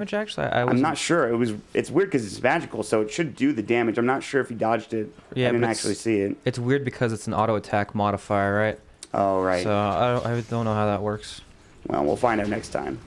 actually? I'm not sure. It's weird because it's magical, so it should do the damage. I'm not sure if he dodged it. Yeah, I didn't actually see it. It's weird because it's an auto attack modifier, right? Oh, right. So I don't know how that works. Well, we'll find out next time.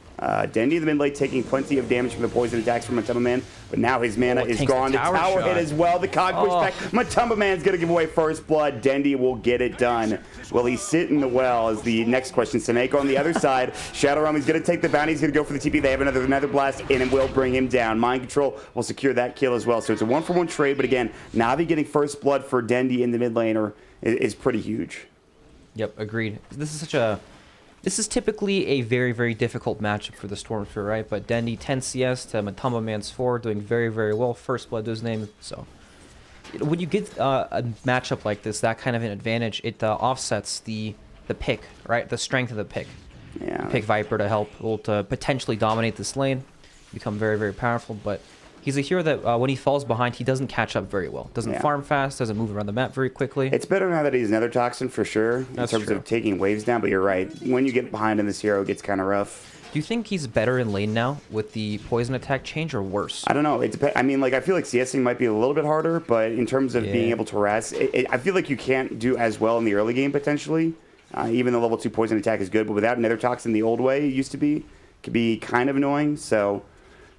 Dendy in the mid lane taking plenty of damage from the poison attacks from Matumba Man, but now his mana is gone. The tower hit as well. The cog pushback. Matumba Man's going to give away first blood. Dendy will get it done. Will he sit in the well is the next question. Seneko on the other side. Shadow Realm, he's going to take the bounty. He's going to go for the TP. They have another Nether Blast, and it will bring him down. Mind Control will secure that kill as well. So it's a 1-for-1 trade, but again, Navi getting first blood for Dendy in the mid lane is pretty huge. Yep, agreed. This is typically a very, very difficult matchup for the Stormtrooper, right? But Dendy 10 CS to Matumba Man's 4, doing very, very well. First blood to his name. So when you get a matchup like this, that kind of an advantage, it offsets the pick, right? The strength of the pick. Yeah. Pick Viper to help to potentially dominate this lane, become very, very powerful. But he's a hero that when he falls behind, he doesn't catch up very well. Doesn't farm fast, doesn't move around the map very quickly. It's better now that he's Nether Toxin for sure in terms of taking waves down, but you're right. When you get behind in this hero, it gets kind of rough. Do you think he's better in lane now with the poison attack change or worse? I don't know. It depends. I mean, like, I feel like CSing might be a little bit harder, but in terms of being able to harass, I feel like you can't do as well in the early game potentially. Even though level 2 poison attack is good, but without Nether Toxin the old way it used to be, it could be kind of annoying. So...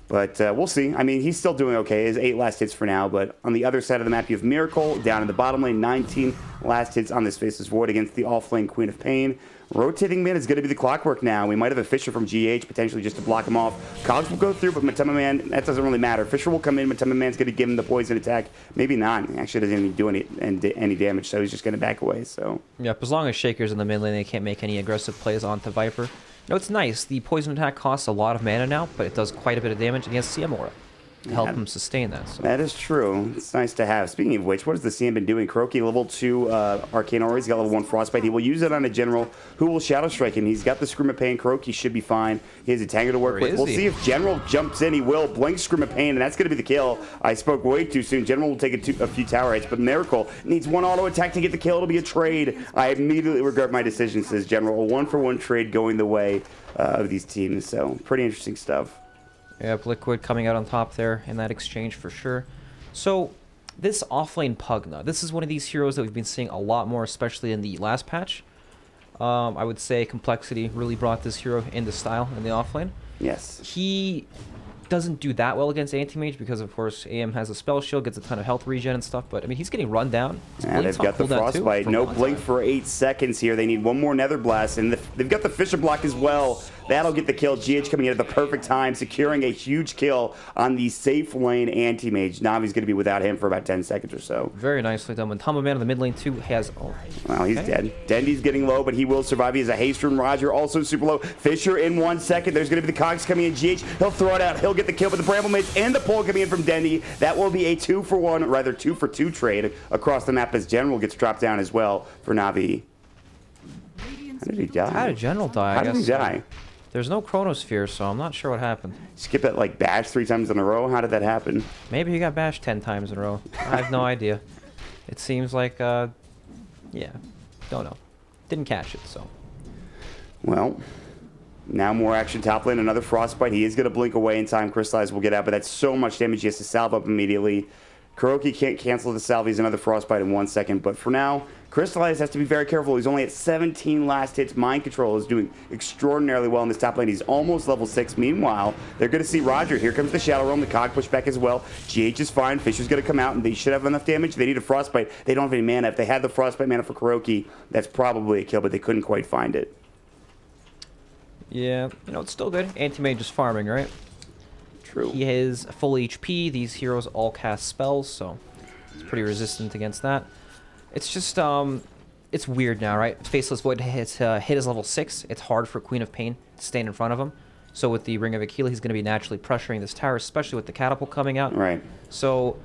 But we'll see. I mean, he's still doing okay. His 8 last hits for now. But on the other side of the map, you have Miracle down in the bottom lane. 19 last hits on this Faceless Void against the off-lane Queen of Pain. Rotating mid is going to be the clockwork now. We might have a Fisher from GH potentially just to block him off. Cogs will go through, but Matumba Man, that doesn't really matter. Fisher will come in. Matumba Man's going to give him the poison attack. Maybe not. He actually doesn't even do any damage, so he's just going to back away. So yep, as long as Shaker's in the mid lane, they can't make any aggressive plays onto Viper. No, it's nice. The poison attack costs a lot of mana now, but it does quite a bit of damage against Siamora to help him sustain that. So. That is true. It's nice to have. Speaking of which, what has the CM been doing? Kuroki, level 2 Arcane Aura. He's got level 1 Frostbite. He will use it on a general who will Shadow Strike him. He's got the Scream of Pain. Kuroki should be fine. He has a Tango to work with. We'll see if General jumps in. He will. Blink Scream of Pain, and that's going to be the kill. I spoke way too soon. General will take a few tower hits, but Miracle needs one auto attack to get the kill. It'll be a trade. I immediately regret my decision, says General. A 1-for-1 trade going the way of these teams. So pretty interesting stuff. Yep, Liquid coming out on top there in that exchange for sure. So this offlane Pugna, this is one of these heroes that we've been seeing a lot more, especially in the last patch. I would say Complexity really brought this hero into style in the offlane. Yes. He doesn't do that well against Anti-Mage because, of course, AM has a spell shield, gets a ton of health regen and stuff, but, I mean, he's getting run down. And they've got the Frostbite. No blink for 8 seconds here. They need one more Nether Blast, and they've got the Fisher block as well. That'll get the kill. GH coming in at the perfect time, securing a huge kill on the safe lane Anti-Mage. Navi's going to be without him for about 10 seconds or so. Very nicely done. When Matumba Man in the mid lane, too, has... Well, he's dead. Dendy's getting low, but he will survive. He has a haste rune. Roger also super low. Fisher in 1 second. There's going to be the Cogs coming in. GH, he'll throw it out. He'll get the kill, but the Bramble Mage and the pull coming in from Dendy. That will be a 2-for-1, rather 2-for-2 trade across the map as General gets dropped down as well for Navi. How did he die? How did General die? How did he die? There's no Chronosphere, so I'm not sure what happened. Skip it like bash 3 times in a row? How did that happen? Maybe he got bashed 10 times in a row. I have no idea. It seems like, yeah, don't know. Didn't catch it, so. Well, now more action top lane. Another Frostbite. He is going to blink away in time. Crystallize will get out, but that's so much damage he has to salve up immediately. Kuroki can't cancel the salve. He's another Frostbite in 1 second, but for now, Crystallize has to be very careful. He's only at 17 last hits. Mind Control is doing extraordinarily well in this top lane. He's almost level 6. Meanwhile, they're going to see Roger. Here comes the Shadow Realm. The Cog pushback as well. GH is fine. Fisher's going to come out, and they should have enough damage. They need a Frostbite. They don't have any mana. If they had the Frostbite mana for Kuroki, that's probably a kill, but they couldn't quite find it. Yeah, you know, it's still good. Anti-Mage is farming, right? True. He has full HP. These heroes all cast spells, so it's pretty resistant against that. It's just, it's weird now, right? Faceless Void hit is level 6. It's hard for Queen of Pain to stand in front of him. So with the Ring of Achilles, he's going to be naturally pressuring this tower, especially with the Catapult coming out. Right. So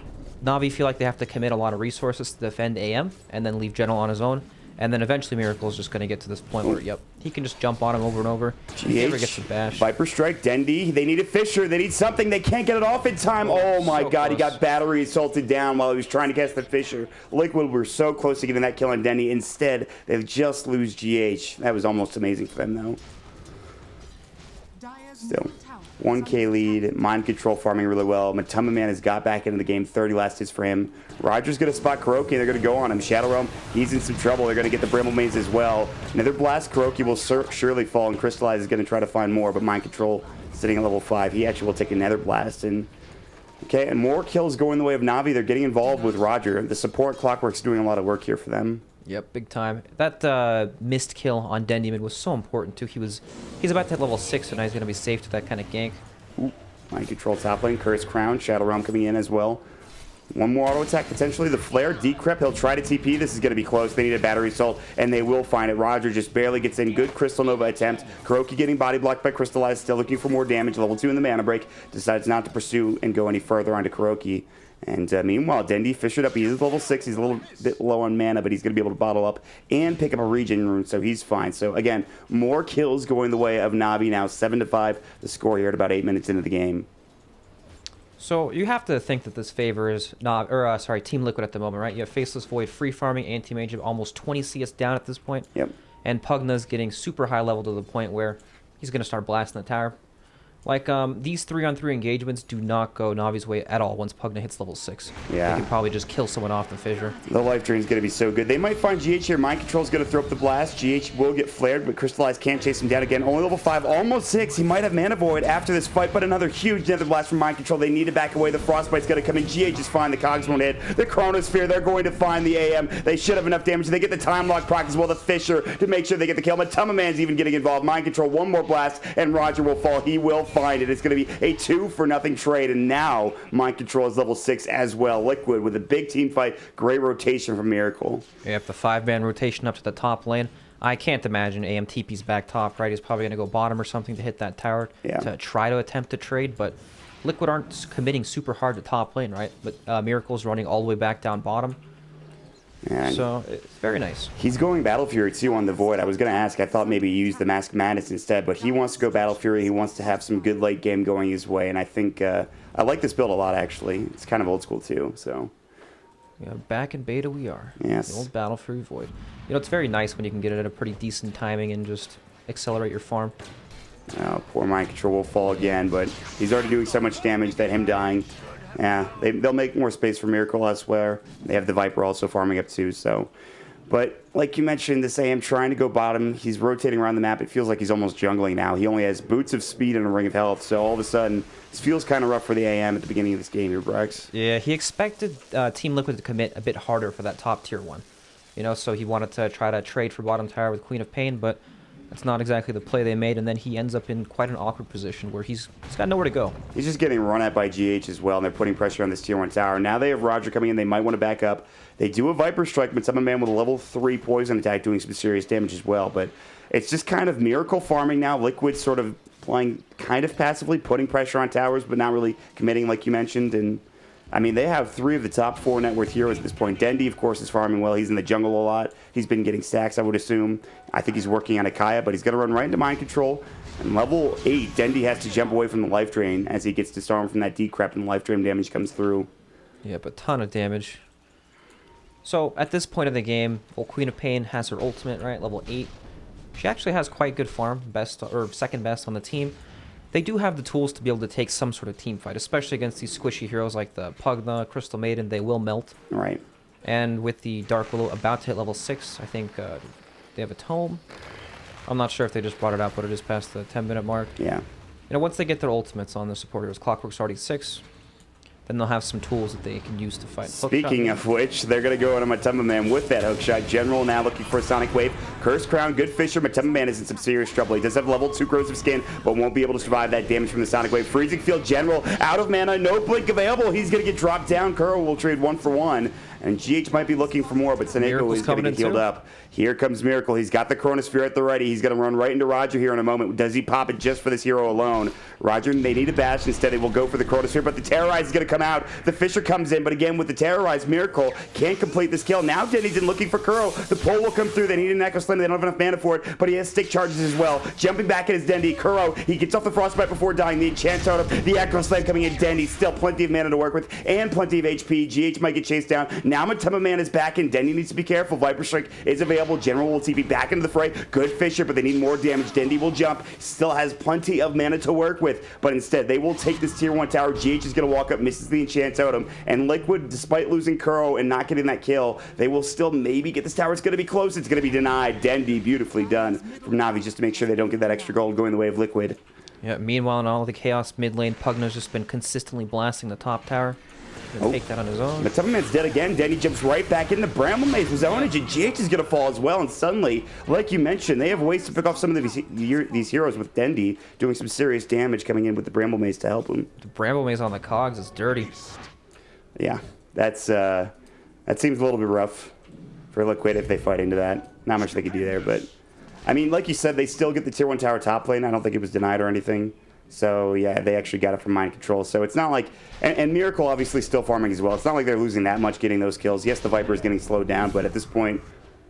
Na'Vi feel like they have to commit a lot of resources to defend AM and then leave General on his own. And then eventually Miracle is just going to get to this point where, yep, he can just jump on him over and over. He never gets a bash. Viper Strike, Dendy. They need a Fisher. They need something. They can't get it off in time. Oh my God, close. He got battery assaulted down while he was trying to cast the Fisher. Liquid were so close to getting that kill on Dendy. Instead, they just lose GH. That was almost amazing for them, though. Still. 1K lead. Mind control farming really well. Matuma Man has got back into the game. 30 last hits for him. Roger's going to spot Kuroki, and they're going to go on him. Shadow Realm, he's in some trouble. They're going to get the Bramble Maze as well. Another blast. Kuroki will surely fall, and Crystallize is going to try to find more, but Mind control sitting at level 5. He actually will take another blast. And okay, and more kills going the way of Navi. They're getting involved with Roger. The support Clockwork's doing a lot of work here for them. Yep, big time. That missed kill on Dendyman was so important too. He's about to hit level 6, so now he's going to be safe to that kind of gank. Ooh, Mind control top lane. Curse Crown. Shadow Realm coming in as well. One more auto attack potentially. The Flare. Decrep. He'll try to TP. This is going to be close. They need a battery assault, and they will find it. Roger just barely gets in. Good Crystal Nova attempt. Kuroki getting body blocked by Crystallize. Still looking for more damage. Level 2 in the mana break. Decides not to pursue and go any further onto Kuroki. And meanwhile, Dendy fished up. He is level 6. He's a little bit low on mana, but he's going to be able to bottle up and pick up a regen rune, so he's fine. So again, more kills going the way of Navi now. 7-5. The score here at about 8 minutes into the game. So you have to think that this favors Team Liquid at the moment, right? You have Faceless Void, free farming, anti-mage of almost 20 CS down at this point. Yep. And Pugna's getting super high level to the point where he's going to start blasting the tower. Like, these 3-on-3 engagements do not go Navi's way at all once Pugna hits level 6. Yeah. They can probably just kill someone off the fissure. The life drain is going to be so good. They might find GH here. Mind control is going to throw up the blast. GH will get flared, but Crystallize can't chase him down again. Only level 5, almost 6. He might have mana void after this fight, but another huge nether blast from Mind control. They need to back away. The Frostbite's going to come in. GH is fine. The Cogs won't hit. The Chronosphere, they're going to find the AM. They should have enough damage. They get the time lock proc as well. The Fissure to make sure they get the kill. Matuma Man's even getting involved. Mind control, one more blast, and Roger will fall. He will find it. It's going to be a 2-for-0 trade, and now Mind control is level 6 as well. Liquid with a big team fight. Great rotation from Miracle. Yep, the 5-man rotation up to the top lane. I can't imagine AM TP's back top, right? He's probably going to go bottom or something to hit that tower to try to attempt to trade, but Liquid aren't committing super hard to top lane, right? But Miracle's running all the way back down bottom. And so it's very nice. He's going Battle Fury too on the Void. I was going to ask, I thought maybe use the Mask Madness instead, but he wants to go Battle Fury. He wants to have some good late game going his way, and I think I like this build a lot, actually. It's kind of old school too, so. Yeah, back in beta we are. Yes. The old Battle Fury Void. You know, it's very nice when you can get it at a pretty decent timing and just accelerate your farm. Oh, poor Mind control will fall again, but he's already doing so much damage that him dying. Yeah, they'll make more space for Miracle elsewhere. They have the Viper also farming up too, so. But like you mentioned, this AM trying to go bottom. He's rotating around the map. It feels like he's almost jungling now. He only has boots of speed and a ring of health, so all of a sudden, this feels kind of rough for the AM at the beginning of this game here, Brex. Yeah, he expected Team Liquid to commit a bit harder for that top tier one. You know, so he wanted to try to trade for bottom tower with Queen of Pain, but that's not exactly the play they made, and then he ends up in quite an awkward position where he's got nowhere to go. He's just getting run at by GH as well, and they're putting pressure on this tier 1 tower. Now they have Roger coming in. They might want to back up. They do a Viper Strike, but Matuma Man with a level 3 poison attack doing some serious damage as well. But it's just kind of Miracle farming now. Liquid sort of playing kind of passively, putting pressure on towers, but not really committing like you mentioned. And I mean, they have 3 of the top 4 net worth heroes at this point. Dendy, of course, is farming well. He's in the jungle a lot. He's been getting stacks, I would assume. I think he's working on Akaya, but he's going to run right into Mind Control. And level 8, Dendy has to jump away from the life drain as he gets disarmed from that decrep, and the life drain damage comes through. Yep, a ton of damage. So, at this point of the game, well, Queen of Pain has her ultimate, right? Level 8. She actually has quite good farm, best or second best on the team. They do have the tools to be able to take some sort of team fight, especially against these squishy heroes like the Pugna, Crystal Maiden. They will melt. Right. And with the Dark Willow about to hit level 6, I think they have a tome. I'm not sure if they just brought it out, but it is past the 10-minute mark. Yeah. You know, once they get their ultimates on the supporters, Clockwork's already 6. Then they'll have some tools that they can use to fight. Speaking of which, they're going to go into Matuma Man with that hookshot. General now looking for a Sonic Wave. Curse Crown, good Fisher. Matuma Man is in some serious trouble. He does have level 2 Corrosive Skin, but won't be able to survive that damage from the Sonic Wave. Freezing Field General, out of mana, no blink available. He's going to get dropped down. Kuro will trade 1 for 1. And GH might be looking for more, but Seneko is going to get healed up. Here comes Miracle. He's got the Chronosphere at the ready. He's going to run right into Roger here in a moment. Does he pop it just for this hero alone? Roger, they need a bash. Instead, they will go for the Chronosphere, but the Terrorize is going to come come out. The Fisher comes in, but again, with the Terrorize, Miracle can't complete this kill. Now Denny's in looking for Kuro. The pull will come through. They need an Echo Slam. They don't have enough mana for it, but he has stick charges as well. Jumping back at his Dendy. Kuro, he gets off the Frostbite before dying. The Enchant Totem, the Echo Slam coming in. Dendy, still plenty of mana to work with and plenty of HP. GH might get chased down. Now Matema Man is back in. Dendy needs to be careful. Viper Strike is available. General will TP back into the fray. Good Fisher, but they need more damage. Dendy will jump. Still has plenty of mana to work with, but instead they will take this tier 1 tower. GH is going to walk up, misses the Enchant Totem, and Liquid, despite losing Kuro and not getting that kill, they will still maybe get this tower. It's going to be close. It's going to be denied. Dendy, beautifully done from Na'Vi, just to make sure they don't get that extra gold going the way of Liquid. Yeah, meanwhile, in all the chaos mid lane, Pugna's just been consistently blasting the top tower. Gonna take that on his own. Matema Man's dead again. Dendy jumps right back in. The Bramble Maze was ownage, and GH is going to fall as well. And suddenly, like you mentioned, they have ways to pick off some of these heroes with Dendy doing some serious damage coming in with the Bramble Maze to help him. The Bramble Maze on the cogs is dirty. Yeah, that seems a little bit rough for Liquid if they fight into that. Not much they could do there, but I mean, like you said, they still get the tier 1 tower top lane. I don't think it was denied or anything. So yeah, they actually got it from mind control. So it's not like, and Miracle obviously still farming as well. It's not like they're losing that much getting those kills. Yes, the Viper is getting slowed down, but at this point,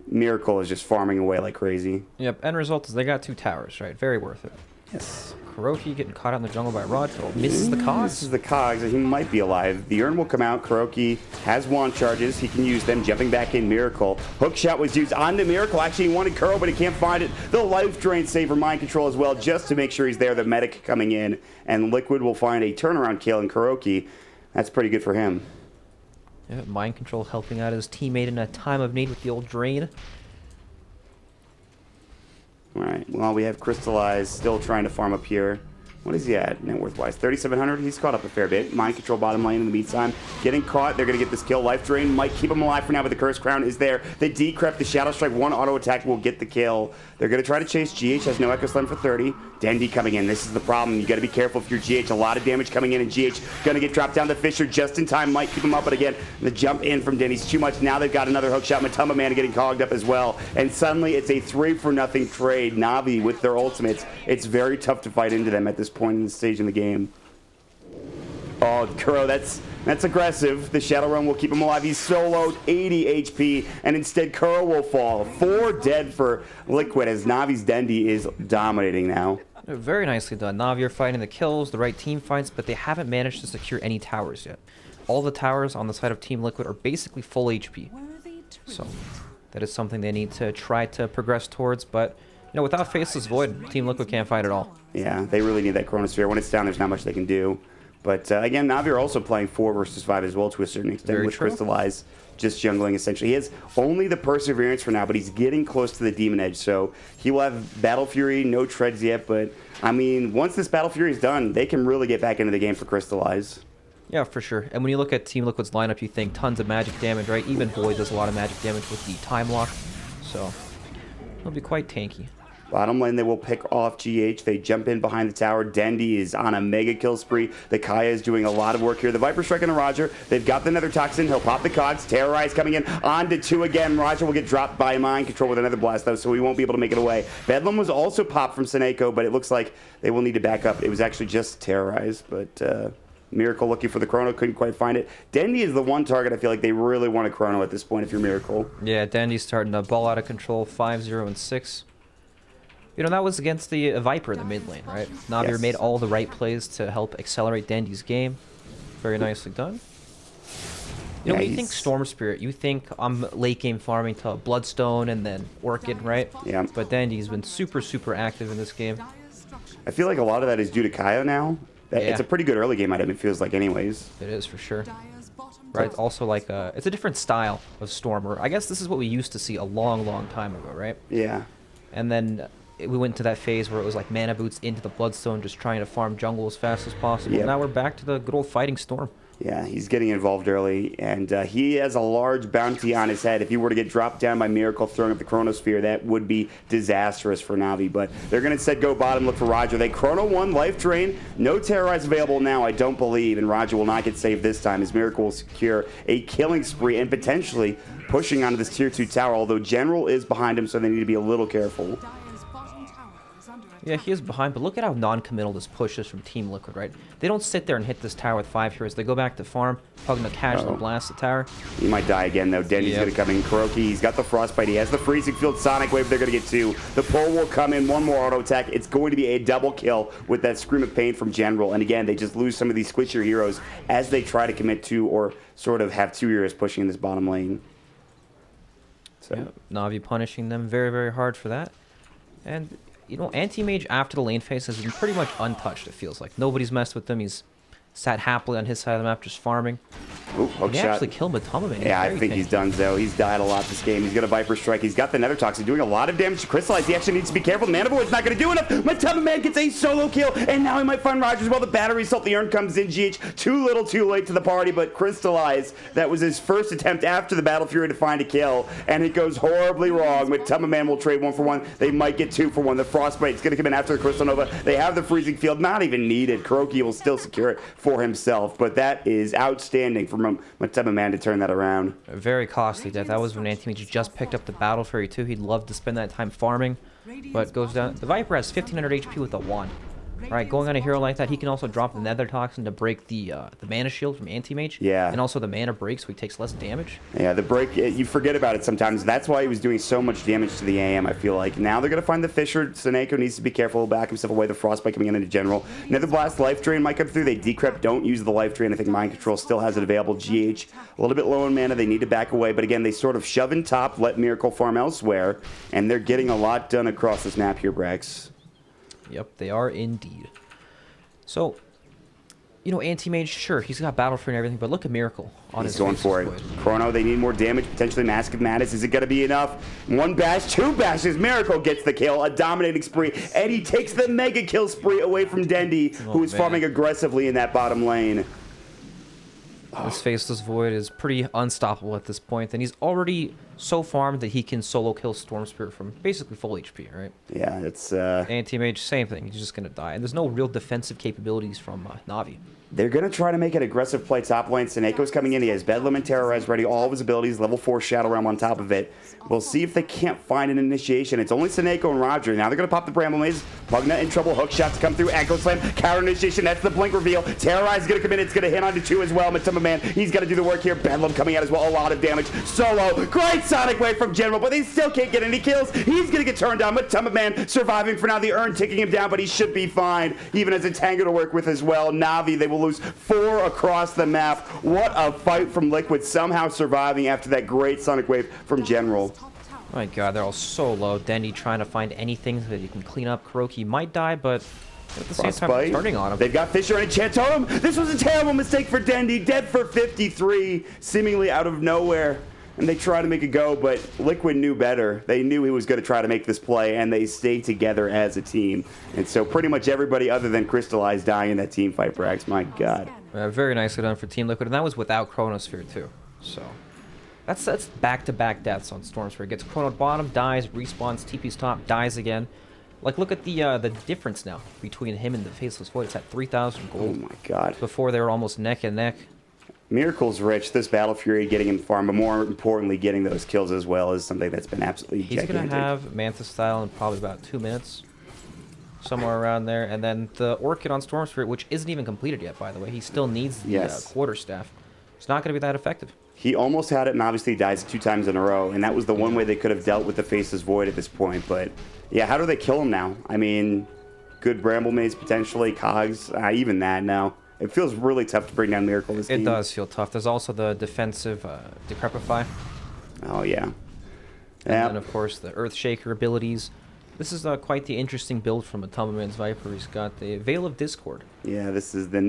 Miracle is just farming away like crazy. Yep, end result is they got 2 towers, right? Very worth it. Yes. Kuroki getting caught out in the jungle by Rodfield. Misses the cogs. Misses the cogs. He might be alive. The Urn will come out. Kuroki has wand charges. He can use them. Jumping back in, Miracle. Hook shot was used onto Miracle. Actually, he wanted Kuro, but he can't find it. The life drain save for mind control as well, just to make sure he's there. The medic coming in, and Liquid will find a turnaround kill in Kuroki. That's pretty good for him. Yeah, mind control helping out his teammate in a time of need with the old drain. All right, well, we have Crystallize still trying to farm up here. What is he at net worth-wise? 3,700? He's caught up a fair bit. Mind control bottom lane in the meantime. Getting caught. They're going to get this kill. Life Drain might keep him alive for now, but the Curse Crown is there. The Decrep, the Shadow Strike, 1 auto attack will get the kill. They're going to try to chase. GH has no Echo Slam for 30. Dendy coming in. This is the problem. You got to be careful if you're GH. A lot of damage coming in, and GH going to get dropped down to Fisher just in time. Might keep him up, but again, the jump in from Dendy's too much. Now they've got another hook shot. Matema Man getting cogged up as well. And suddenly it's a 3-for-0 trade. Na'Vi with their ultimates. It's very tough to fight into them at this point in the stage in the game. Oh, Kuro, that's aggressive. The Shadow Realm will keep him alive. He's soloed, 80 HP, and instead Kuro will fall. 4 dead for Liquid as Navi's Dendy is dominating now. Very nicely done. Na'Vi are fighting the kills, the right team fights, but they haven't managed to secure any towers yet. All the towers on the side of Team Liquid are basically full HP. So that is something they need to try to progress towards, but you know, without Faceless Void, Team Liquid can't fight at all. Yeah, they really need that Chronosphere. When it's down, there's not much they can do. But again, Na'Vi are also playing 4 versus 5 as well to a certain extent. Very with true. Crystallize just jungling essentially. He has only the Perseverance for now, but he's getting close to the Demon Edge. So he will have Battle Fury, no treads yet. But I mean, once this Battle Fury is done, they can really get back into the game for Crystallize. Yeah, for sure. And when you look at Team Liquid's lineup, you think tons of magic damage, right? Even Void does a lot of magic damage with the Time Lock. So it'll be quite tanky. Bottom lane, they will pick off GH. They jump in behind the tower. Dendy is on a mega kill spree. The Kaya is doing a lot of work here. The Viper Strike and the Roger. They've got the Nether Toxin. He'll pop the cogs. Terrorize coming in. On to 2 again. Roger will get dropped by mind control with another blast, though, so he won't be able to make it away. Bedlam was also popped from Seneko, but it looks like they will need to back up. It was actually just Terrorize, but Miracle looking for the Chrono. Couldn't quite find it. Dendy is the one target I feel like they really want a Chrono at this point if you're Miracle. Yeah, Dendy's starting to ball out of control. 5-0 and 6. You know, that was against the Viper in the mid lane, right? Na'Vi Yes. made all the right plays to help accelerate Dendy's game. Very nicely done. You know, when you think Storm Spirit, you think I'm late game farming to Bloodstone and then Orchid, right? Yeah. But Dendy's been super, super active in this game. I feel like a lot of that is due to Kaya now. It's a pretty good early game item, it feels like anyways. It is, for sure. Right, also like, it's a different style of Stormer. I guess this is what we used to see a long, long time ago, right? Yeah. And then we went to that phase where it was like mana boots into the Bloodstone, just trying to farm jungle as fast as possible. Yep. Now we're back to the good old fighting Storm. Yeah, he's getting involved early, and he has a large bounty on his head. If he were to get dropped down by Miracle throwing up the Chronosphere, that would be disastrous for Na'Vi. But they're going to instead go bottom, look for Roger. They Chrono 1, Life Drain. No Terrorize available now, I don't believe, and Roger will not get saved this time as Miracle will secure a killing spree and potentially pushing onto this Tier 2 tower, although General is behind him, so they need to be a little careful. Dire's bottom tower is under Yeah, he is behind, but look at how non-committal this push is from Team Liquid, right? They don't sit there and hit this tower with 5 heroes. They go back to farm, Pugna casually blast the tower. He might die again, though. Denny's going to come in. Kuroki, he's got the Frostbite. He has the Freezing Field Sonic Wave. They're going to get 2. The pull will come in. 1 more auto attack. It's going to be a double kill with that Scream of Pain from General. And again, they just lose some of these squishier heroes as they try to commit to or sort of have 2 heroes pushing in this bottom lane. So. Yeah, Na'Vi punishing them very, very hard for that. And, you know, Anti-Mage after the lane phase has been pretty much untouched, it feels like. Nobody's messed with him. He's sat happily on his side of the map just farming. Ooh, hook he shot. actually killed Matama, man. Yeah, I think he's done so. He's died a lot this game. He's got a Viper Strike. He's got the Nether Toxin doing a lot of damage to Crystallize. He actually needs to be careful. Mana Void's not going to do enough. Matama Man gets a solo kill, and now he might find Rogers while the Battery Assault. The Urn comes in. GH too little too late to the party, but Crystallize, that was his first attempt after the Battle Fury to find a kill, and it goes horribly wrong. Matama Man will trade 1 for 1. They might get 2 for 1. The Frostbite's going to come in after the Crystal Nova. They have the Freezing Field. Not even needed. Kuroki will still secure it for himself, but that is outstanding from Matama Man to turn that around. A very costly death. That was when Anti-Mage just picked up the Battle Fury too. He'd love to spend that time farming, but goes down. The Viper has 1500 HP with a wand. Right, going on a hero like that, he can also drop the Nether Toxin to break the mana shield from Anti-Mage. Yeah. And also the mana break, so he takes less damage. Yeah, the break, you forget about it sometimes. That's why he was doing so much damage to the AM, I feel like. Now they're going to find the Fisher. Seneko needs to be careful, back himself away. The Frostbite coming in into General. Nether Blast, Life Drain might come through. They decrep, don't use the Life Drain. I think Mind Control still has it available. GH, a little bit low in mana. They need to back away. But again, they sort of shove in top, let Miracle farm elsewhere. And they're getting a lot done across this map here, Brax. Yep, they are indeed. So, you know, Anti-Mage, sure, he's got Battle Fury and everything, but look at Miracle on his He's going for it. Chrono, they need more damage, potentially Mask of Madness. Is it going to be enough? 1 bash, 2 bashes. Miracle gets the kill, a dominating spree, and he takes the mega kill spree away from Dendi, who is farming aggressively in that bottom lane. This Faceless Void is pretty unstoppable at this point, and he's already so farmed that he can solo kill Storm Spirit from basically full HP, right? Yeah, it's... Anti-Mage, same thing. He's just going to die. And there's no real defensive capabilities from Na'Vi. They're going to try to make an aggressive play top lane. Seneco's coming in. He has Bedlam and Terrorize ready. All of his abilities. Level 4 Shadow Realm on top of it. We'll see if they can't find an initiation. It's only Seneko and Roger. Now they're going to pop the Bramble Maze. Pugna in trouble. Hook shots come through. Echo Slam. Counter initiation. That's the blink reveal. Terrorize is going to come in. It's going to hit onto 2 as well. Matama Man, he's got to do the work here. Bedlam coming out as well. A lot of damage. Solo. Great Sonic Wave from General, but they still can't get any kills. He's going to get turned down. Matama Man surviving for now. The Urn ticking him down, but he should be fine. Even as a Tango to work with as well. Na'Vi, they will lose 4 across the map. What a fight from Liquid, somehow surviving after that great Sonic Wave from General. Oh my god, they're all so low. Dendi trying to find anything that he can clean up. Kuroki might die, but at the same time, turning on him. They've got Fisher and Enchant Totem. This was a terrible mistake for Dendi. Dead for 53, seemingly out of nowhere. And they try to make a go, but Liquid knew better. They knew he was going to try to make this play, and they stayed together as a team. And so pretty much everybody other than Crystallize dying in that team fight, Brax. My god. Very nicely done for Team Liquid, and that was without Chronosphere too. So that's back-to-back deaths on Stormsphere. Gets Chrono bottom, dies, respawns, TP's top, dies again. Like, look at the difference now between him and the Faceless Void. It's at 3,000 gold. Oh my god. Before they were almost neck and neck. Miracle's rich. This Battle Fury getting him farm, but more importantly, getting those kills as well is something that's been absolutely gigantic. He's going to have Manta Style in probably about 2 minutes. Somewhere around there. And then the Orchid on Storm Spirit, which isn't even completed yet, by the way. He still needs the Quarterstaff. It's not going to be that effective. He almost had it, and obviously dies 2 times in a row, and that was the one way they could have dealt with the Faceless Void at this point. But, yeah, how do they kill him now? I mean, good Bramble Maze potentially, Cogs, even that now. It feels really tough to bring down Miracle this game. It does feel tough. There's also the defensive Decrepify. Oh, yeah. And then, of course, the Earthshaker abilities. This is quite the interesting build from Matama Man's Viper. He's got the Veil of Discord. Yeah, this is the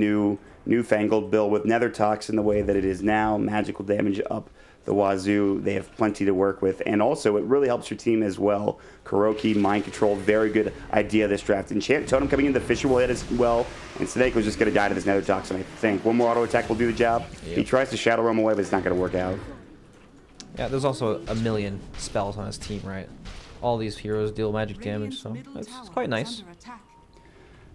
newfangled build with Nether Toxin the way that it is now. Magical damage up the wazoo. They have plenty to work with. And also, it really helps your team as well. Kuroki, Mind Control, very good idea this draft. Enchant Totem coming in, the Fisher will hit as well. And Seneco's just going to die to this Nether Toxin, I think. One more auto attack will do the job. Yep. He tries to Shadow Realm away, but it's not going to work out. Yeah, there's also a million spells on his team, right? All these heroes deal magic damage, so it's quite nice.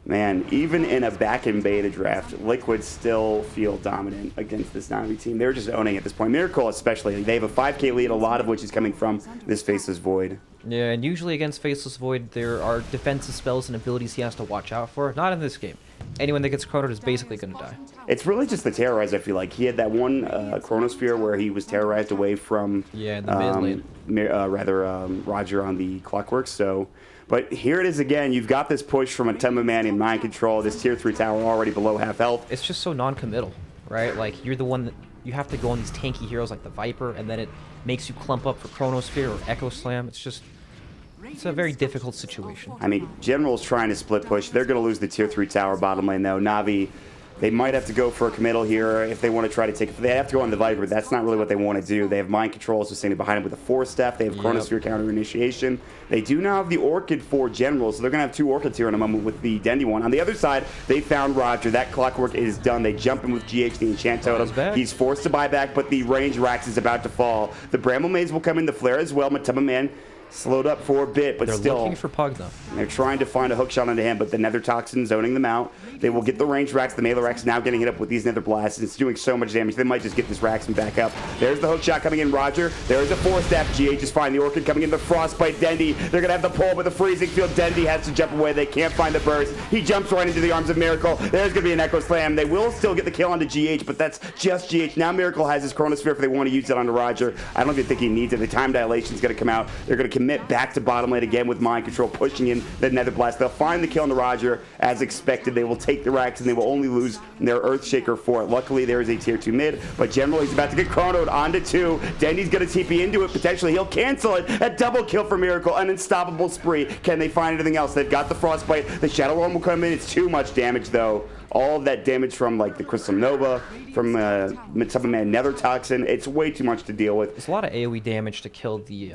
Man, even in a back in beta draft, Liquid still feel dominant against this Na'Vi team. They're just owning at this point. Miracle especially. They have a 5K lead, a lot of which is coming from this Faceless Void. Yeah, and usually against Faceless Void, there are defensive spells and abilities he has to watch out for. Not in this game. Anyone that gets chronoed is basically going to die. It's really just the Terrorize, I feel like. He had that one Chronosphere where he was terrorized away from in the mid lane. Roger on the Clockwork, so... But here it is again. You've got this push from a Matumba in Mind Control. This tier 3 tower already below half health. It's just so non-committal, right? Like, you're the one that you have to go on these tanky heroes like the Viper, and then it makes you clump up for Chronosphere or Echo Slam. It's a very difficult situation. I mean, General's trying to split push. They're going to lose the tier 3 tower bottom lane, though. Na'Vi, they might have to go for a committal here if they want to try to take... They have to go on the Viper. That's not really what they want to do. They have Mind Control, so standing behind him with a Force Staff. They have Chronosphere counter initiation. They do now have the Orchid for General, so they're going to have 2 Orchids here in a moment with the Dendy one. On the other side, they found Roger. That Clockwork is done. They jump in with GH, the Enchant Totem. He's forced to buy back, but the range Rax is about to fall. The Bramble Maze will come in, the Flare as well. Matumba slowed up for a bit, but they're still... They're looking for Pug, though. They're trying to find a hook shot onto him, but the Nether Toxin zoning them out. They will get the range Rax. The melee Rax now getting hit up with these Nether Blasts. It's doing so much damage. They might just get this Rax and back up. There's the hook shot coming in, Roger. There's a Force Staff. GH is fine. The Orchid coming in. The Frostbite. Dendy. They're going to have the pull, but the freezing field. Dendy has to jump away. They can't find the burst. He jumps right into the arms of Miracle. There's going to be an Echo Slam. They will still get the kill onto GH, but that's just GH. Now Miracle has his Chronosphere if they want to use it onto Roger. I don't even think he needs it. The time dilation is going to come out. They're going to commit back to bottom lane again with Mind Control, pushing in the Nether Blast. They'll find the kill on the Roger as expected. They will take the Rax and they will only lose their Earthshaker for it. Luckily, there is a tier 2 mid, but General, he's about to get chronoed onto 2. Dendy's going to TP into it. Potentially, he'll cancel it. A double kill for Miracle, an unstoppable spree. Can they find anything else? They've got the Frostbite. The Shadow Worm will come in. It's too much damage, though. All of that damage from like the Crystal Nova, from Matumba Nether Toxin, it's way too much to deal with. It's a lot of AoE damage to kill the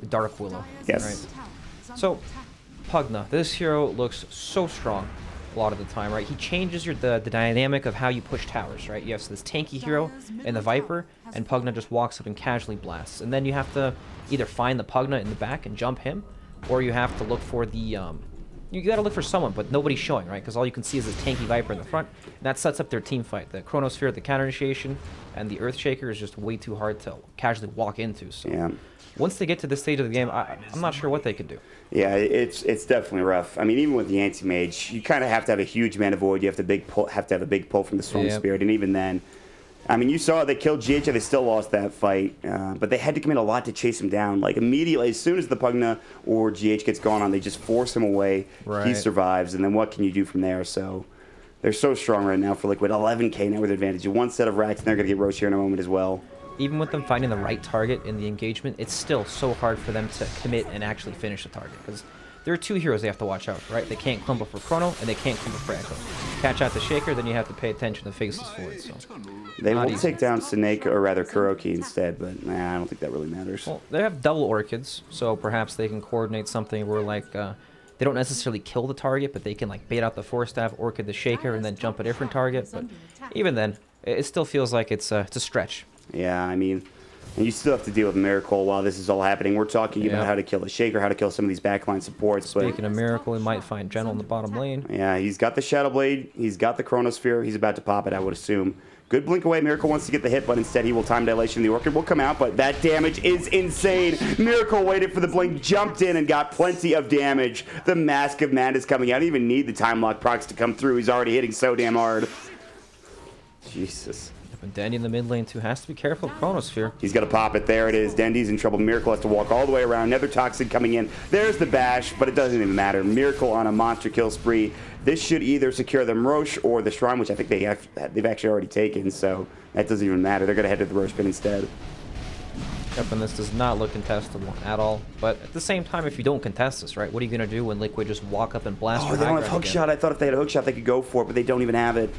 Dark Willow. Yes. Right? So, Pugna, this hero looks so strong a lot of the time, right? He changes the dynamic of how you push towers, right? You have this tanky hero in the Viper, and Pugna just walks up and casually blasts. And then you have to either find the Pugna in the back and jump him, or you have to look for the... you gotta look for someone, but nobody's showing, right? Because all you can see is this tanky Viper in the front. And that sets up their team fight. The Chronosphere, the counter initiation, and the Earthshaker is just way too hard to casually walk into. So yeah. Once they get to this stage of the game, I'm not sure what they could do. Yeah, it's definitely rough. I mean, even with the Anti-Mage, you kind of have to have a huge mana void. You have to have a big pull from the Storm Spirit, and even then, I mean, you saw they killed GH, they still lost that fight, but they had to commit a lot to chase him down. Like, immediately, as soon as the Pugna or GH gets gone on, they just force him away. Right. He survives, and then what can you do from there? So they're so strong right now for Liquid. 11k net worth advantage. One set of racks, and they're going to get Roche here in a moment as well. Even with them finding the right target in the engagement, it's still so hard for them to commit and actually finish the target. Because there are 2 heroes they have to watch out for, right? They can't clump up for Chrono, and they can't clump up for Echo. Catch out the Shaker, then you have to pay attention to Faceless Void. So they will take down Snake, or rather Kuroki instead, but I don't think that really matters. Well, they have double Orchids, so perhaps they can coordinate something where, like, they don't necessarily kill the target, but they can, like, bait out the Force Staff, Orchid the Shaker, and then jump a different target. But even then, it still feels like it's a stretch. Yeah, I mean, and you still have to deal with Miracle while this is all happening. We're talking about how to kill a Shaker, how to kill some of these backline supports. Speaking of Miracle, we might find General in the bottom lane. Yeah, he's got the Shadow Blade, he's got the Chronosphere, he's about to pop it, I would assume. Good blink away, Miracle wants to get the hit, but instead he will time dilation. The Orchid will come out, but that damage is insane. Miracle waited for the blink, jumped in, and got plenty of damage. The Mask of Madness coming out. I don't even need the time lock procs to come through. He's already hitting so damn hard. Jesus. And Dendy in the mid lane, too, has to be careful of Chronosphere. He's going to pop it. There it is. Dendy's in trouble. Miracle has to walk all the way around. Nether Toxin coming in. There's the bash, but it doesn't even matter. Miracle on a monster kill spree. This should either secure them Roche or the Shrine, which I think they've actually already taken, so that doesn't even matter. They're going to head to the Roche pit instead. Yep, and this does not look contestable at all. But at the same time, if you don't contest this, right, what are you going to do when Liquid just walk up and blast your they don't have hookshot. I thought if they had a hookshot, they could go for it, but they don't even have it.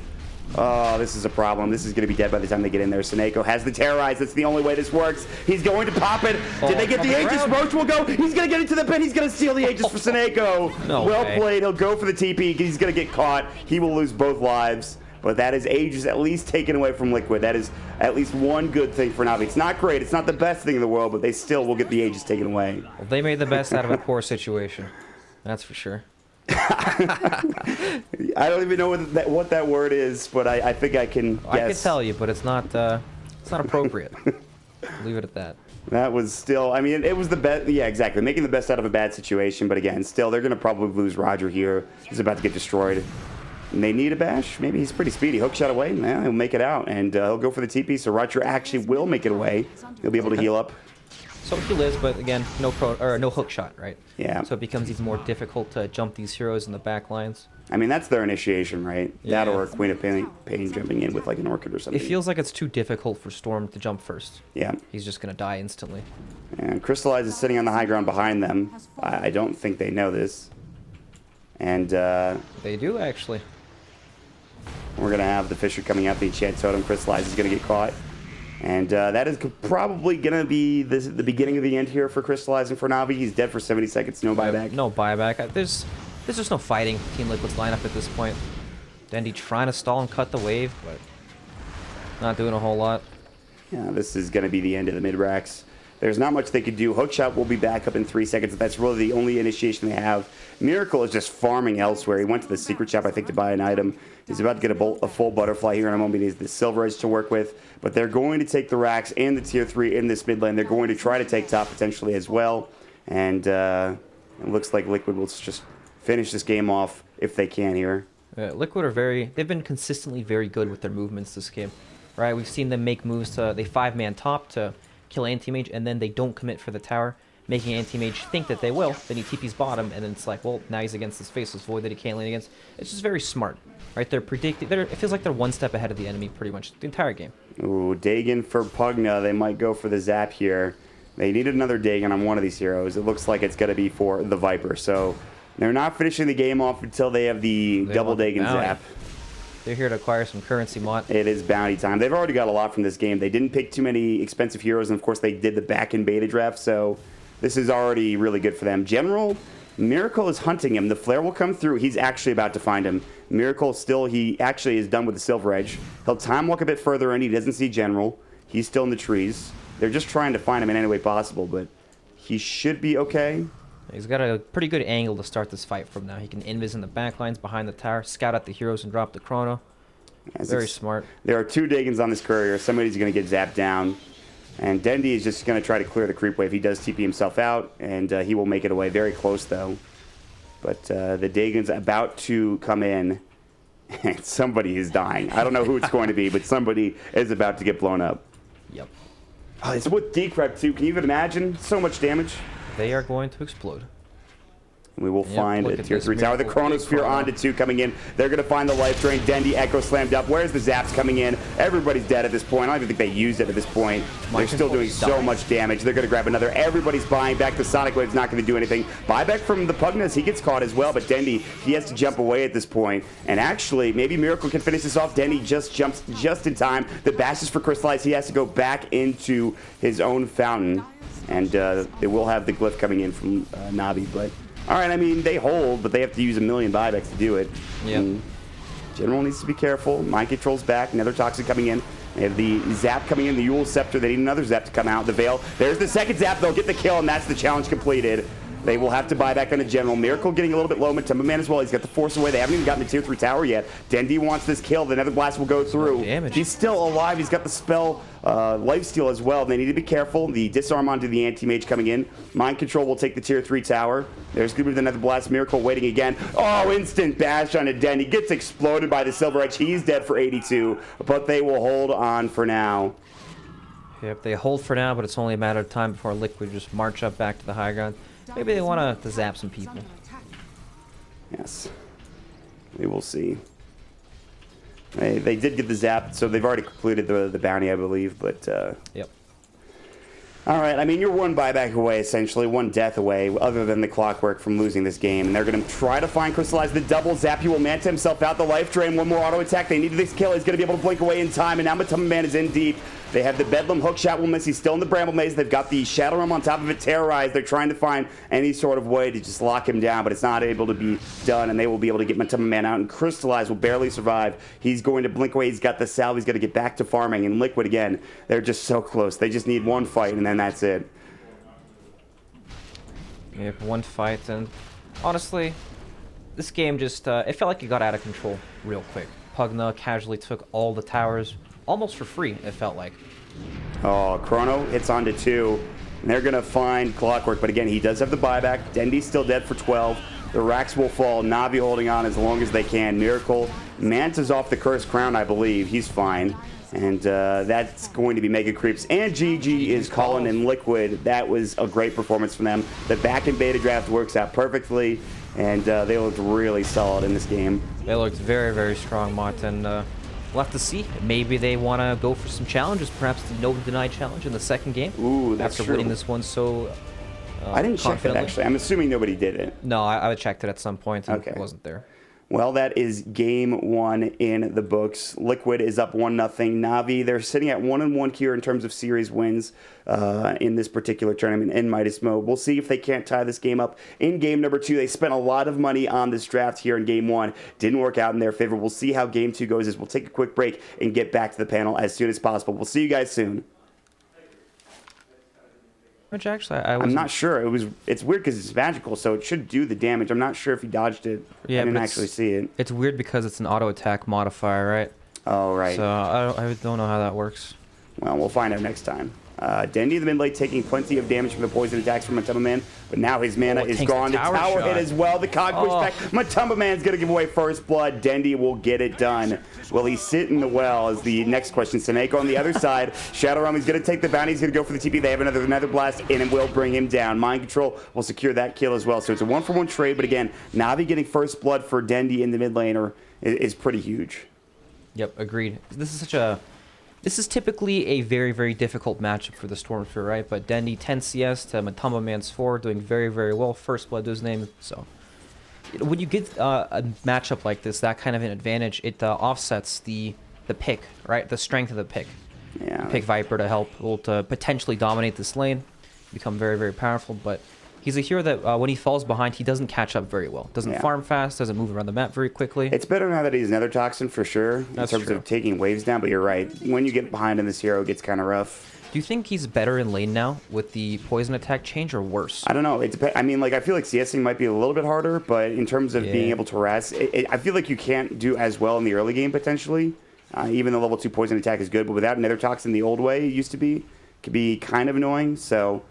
Oh, this is a problem. This is going to be dead by the time they get in there. Seneko has the Terrorize. That's the only way this works. He's going to pop it. Did they get the Aegis? Roche will go. He's going to get into the pit. He's going to steal the Aegis for Seneko. No well way. Played. He'll go for the TP. He's going to get caught. He will lose both lives. But that is Aegis at least taken away from Liquid. That is at least one good thing for Na'Vi. It's not great. It's not the best thing in the world, but they still will get the Aegis taken away. Well, they made the best out of a poor situation. That's for sure. I don't even know what that word is, but I think I can guess. I could tell you, but it's not appropriate. Leave it at that. That was still, I mean, it was the best. Yeah, exactly. Making the best out of a bad situation. But again, still, they're going to probably lose Roger here. He's about to get destroyed. And they need a bash. Maybe he's pretty speedy. Hook shot away. Yeah, he'll make it out. And he'll go for the TP. So Roger actually will make it away. He'll be able to heal up. So he lives, but again, no hook shot, right? Yeah. So it becomes even more difficult to jump these heroes in the back lines. I mean, that's their initiation, right? Yeah. That or Queen of Pain jumping in with like an Orchid or something. It feels like it's too difficult for Storm to jump first. Yeah. He's just going to die instantly. And Crystallize is sitting on the high ground behind them. I don't think they know this. And They do, actually. we're going to have the Fisher coming out. The Enchant Totem. Crystallize is going to get caught. And that is probably going to be the beginning of the end here for Crystallize and for Navi. He's dead for 70 seconds. No buyback. No buyback. There's just no fighting Team Liquid's lineup at this point. Dendy trying to stall and cut the wave, but not doing a whole lot. Yeah, this is going to be the end of the mid-racks. There's not much they could do. Hookshot will be back up in 3 seconds. That's really the only initiation they have. Miracle is just farming elsewhere. He went to the secret shop, I think, to buy an item. He's about to get a full butterfly here in a moment. He has the Silver Edge to work with. But they're going to take the racks and the tier 3 in this mid lane. They're going to try to take top potentially as well. And it looks like Liquid will just finish this game off if they can here. Liquid are they've been consistently very good with their movements this game, right? We've seen them make moves they 5-man top to kill Anti-Mage, and then they don't commit for the tower, making Anti-Mage think that they will. Then he TP's bottom, and then it's like, well, now he's against this Faceless Void that he can't lane against. It's just very smart, right? They're predicting. It feels like they're one step ahead of the enemy pretty much the entire game. Ooh, Dagon for Pugna. They might go for the zap here. They needed another Dagon on one of these heroes. It looks like it's going to be for the Viper. So they're not finishing the game off until they have the double Dagon zap. They're here to acquire some currency, Mott. It is bounty time. They've already got a lot from this game. They didn't pick too many expensive heroes, and of course they did the back-end beta draft, so this is already really good for them. General, Miracle is hunting him. The flare will come through. He's actually about to find him. Miracle still, he actually is done with the Silver Edge. He'll time walk a bit further in. He doesn't see General. He's still in the trees. They're just trying to find him in any way possible, but he should be okay. He's got a pretty good angle to start this fight from now. He can invis in the backlines behind the tower, scout out the heroes, and drop the chrono. Very smart. There are 2 Dagons on this courier. Somebody's going to get zapped down. And Dendy is just going to try to clear the creep wave. He does TP himself out, and he will make it away. Very close, though. But the Dagon's about to come in, and somebody is dying. I don't know who it's going to be, but somebody is about to get blown up. Yep. Oh, it's with Decrep, too. Can you even imagine? So much damage. They are going to explode. We will find a tier 3 tower. The Miracle Chronosphere onto 2 coming in. They're going to find the life drain. Dendy Echo slammed up. Where's the zaps coming in? Everybody's dead at this point. I don't even think they used it at this point. They're still doing so much damage. They're going to grab another. Everybody's buying back. The Sonic Wave's not going to do anything. Buyback from the Pugnas. He gets caught as well, but Dendy, he has to jump away at this point. And actually, maybe Miracle can finish this off. Dendy just jumps just in time. The bash is for Crystallize. He has to go back into his own fountain. And they will have the glyph coming in from Navi, but... All right, I mean, they hold, but they have to use 1,000,000 buybacks to do it. Yeah. General needs to be careful. Mind Control's back. Another Toxic coming in. They have the Zap coming in, the Yule Scepter. They need another Zap to come out. The Veil. There's the second Zap. They'll get the kill, and that's the challenge completed. They will have to buy back on the General. Miracle getting a little bit low. Matumba Man as well. He's got the Force away. They haven't even gotten the tier 3 tower yet. Dendy wants this kill. The Nether Blast will go through. Damage. He's still alive. He's got the spell Lifesteal as well. They need to be careful. The Disarm onto the Anti-Mage coming in. Mind Control will take the tier 3 tower. There's going to be the Nether Blast. Miracle waiting again. Oh, instant bash on a Dendy. Gets exploded by the Silver Edge. He's dead for 82. But they will hold on for now. Yep, they hold for now, but it's only a matter of time before Liquid just march up back to the high ground. Maybe they want to zap some people. Yes. We will see. They did get the zap, so they've already completed the bounty, I believe, but... Yep. All right, I mean, you're one buyback away, essentially, one death away, other than the clockwork from losing this game. And they're going to try to find Crystallize. The double zap, he will manta himself out, the life drain, one more auto attack. They need this kill. He's going to be able to blink away in time, and now Matumba Man is in deep. They have the Bedlam hook shot will miss. He's still in the Bramble Maze. They've got the Shadow Realm on top of it, Terrorize. They're trying to find any sort of way to just lock him down, but it's not able to be done, and they will be able to get Matumba Man out, and Crystallize will barely survive. He's going to blink away. He's got the salve. He's got to get back to farming, and Liquid again. They're just so close. They just need one fight, and then that's it. Yep, one fight, and honestly, this game just, it felt like it got out of control real quick. Pugna casually took all the towers, almost for free, it felt like. Oh, Chrono hits onto 2. And they're going to find Clockwork, but again, he does have the buyback. Dendy's still dead for 12. The racks will fall. Navi holding on as long as they can. Miracle. Manta's off the Cursed Crown, I believe. He's fine. And that's going to be Mega Creeps. And GG is calling in Liquid. That was a great performance from them. The back and beta draft works out perfectly. And they looked really solid in this game. They looked very, very strong, Martin. We'll have to see. Maybe they want to go for some challenges, perhaps the no deny challenge in the second game. Ooh, that's after true. winning this one so I didn't check that, actually. I'm assuming nobody did it. No, I checked it at some point and Okay. it wasn't there. Well, that is game 1 in the books. Liquid is up 1-0. Navi, they're sitting at 1-1 here in terms of series wins in this particular tournament in Midas mode. We'll see if they can't tie this game up in game number 2. They spent a lot of money on this draft here in game 1. Didn't work out in their favor. We'll see how game 2 goes as we'll take a quick break and get back to the panel as soon as possible. We'll see you guys soon. Which actually, I'm not sure. It's weird because it's magical, so it should do the damage. I'm not sure if he dodged it. Yeah, I didn't but actually see it. It's weird because it's an auto attack modifier, right? Oh, right. So I don't know how that works. Well, we'll find out next time. Dendy the mid lane taking plenty of damage from the poison attacks from Matumba Man, but now his mana is gone. The tower hit as well. The cog push back. Matumba Man's going to give away first blood. Dendy will get it done. Will he sit in the well is the next question. Seneko on the other side. Shadow Realm, he's going to take the bounty. He's going to go for the TP. They have another blast, and it will bring him down. Mind Control will secure that kill as well. So it's a 1-for-1 trade, but again, Navi getting first blood for Dendy in the mid laner is pretty huge. Yep, agreed. This is typically a very, very difficult matchup for the Stormtrooper, right? But Dendy 10 CS to Matumba Man's 4, doing very, very well. First blood to his name. So when you get a matchup like this, that kind of an advantage, it offsets the pick, right? The strength of the pick. Yeah. Pick Viper to help to potentially dominate this lane, become very, very powerful. But he's a hero that when he falls behind, he doesn't catch up very well. Doesn't farm fast, doesn't move around the map very quickly. It's better now that he's Nether Toxin for sure in terms of taking waves down, but you're right. When you get behind in this hero, it gets kind of rough. Do you think he's better in lane now with the poison attack change or worse? I don't know. I mean, like, I feel like CSing might be a little bit harder, but in terms of being able to harass, I feel like you can't do as well in the early game potentially. Even though level 2 poison attack is good, but without Nether Toxin the old way it used to be, it could be kind of annoying. So,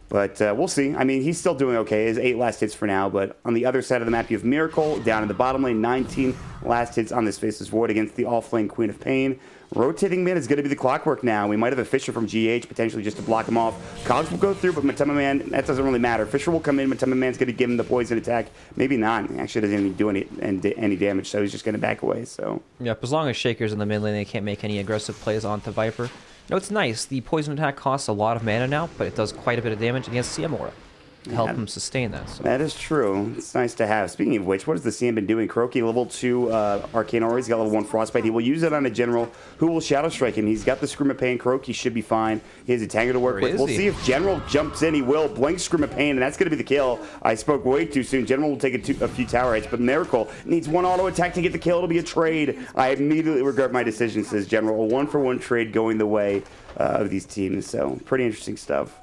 but we'll see. I mean, he's still doing okay. His 8 last hits for now, but on the other side of the map, you have Miracle down in the bottom lane, 19 last hits on this Faceless Void against the off-lane Queen of Pain. Rotating mid is going to be the Clockwork now. We might have a Fisher from GH potentially just to block him off. Cogs will go through, but Matumba Man, that doesn't really matter. Fisher will come in. Matumba Man's going to give him the poison attack. Maybe not. He actually doesn't even do any damage, so he's just going to back away. So yep, as long as Shaker's in the mid lane, they can't make any aggressive plays onto Viper. No, it's nice. The poison attack costs a lot of mana now, but it does quite a bit of damage against CM Aura to help him sustain that. So. That is true. It's nice to have. Speaking of which, what has the CM been doing? Kuroki, level 2 Arcane Aura. He's got level 1 Frostbite. He will use it on a General who will Shadow Strike him. He's got the Scream of Pain. Kuroki should be fine. He has a Tango to work with. We'll see if General jumps in. He will. Blink Scream of Pain, and that's going to be the kill. I spoke way too soon. General will take a few tower hits, but Miracle needs one auto attack to get the kill. It'll be a trade. I immediately regret my decision, says General. A 1-for-1 trade going the way of these teams. So pretty interesting stuff.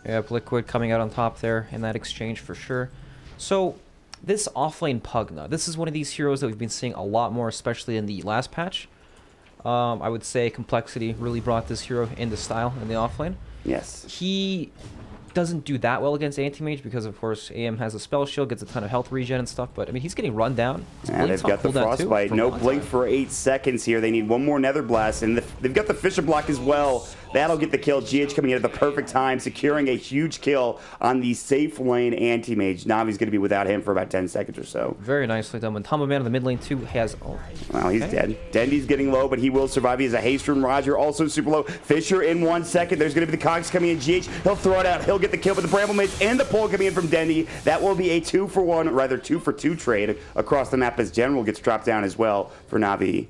Yep, Liquid coming out on top there in that exchange for sure. So this offlane Pugna, this is one of these heroes that we've been seeing a lot more, especially in the last patch. I would say Complexity really brought this hero into style in the offlane. Yes. He doesn't do that well against Anti-Mage because, of course, AM has a spell shield, gets a ton of health regen and stuff, but, I mean, he's getting run down. And they've got the Frostbite. No blink for 8 seconds here. They need one more Nether Blast, and they've got the Fisher block as well. That'll get the kill. GH coming in at the perfect time, securing a huge kill on the safe lane Anti-Mage. Navi's going to be without him for about 10 seconds or so. Very nicely done. When Matumba Man in the mid lane, too, has... Oh, well, he's dead. Dendy's getting low, but he will survive. He has a haste rune. Roger also super low. Fisher in 1 second. There's going to be the Cogs coming in. GH, he'll throw it out. He'll get the kill, but the Bramble Mates and the pull coming in from Dendy. That will be a 2-for-1, rather 2-for-2 trade across the map as General gets dropped down as well for Navi.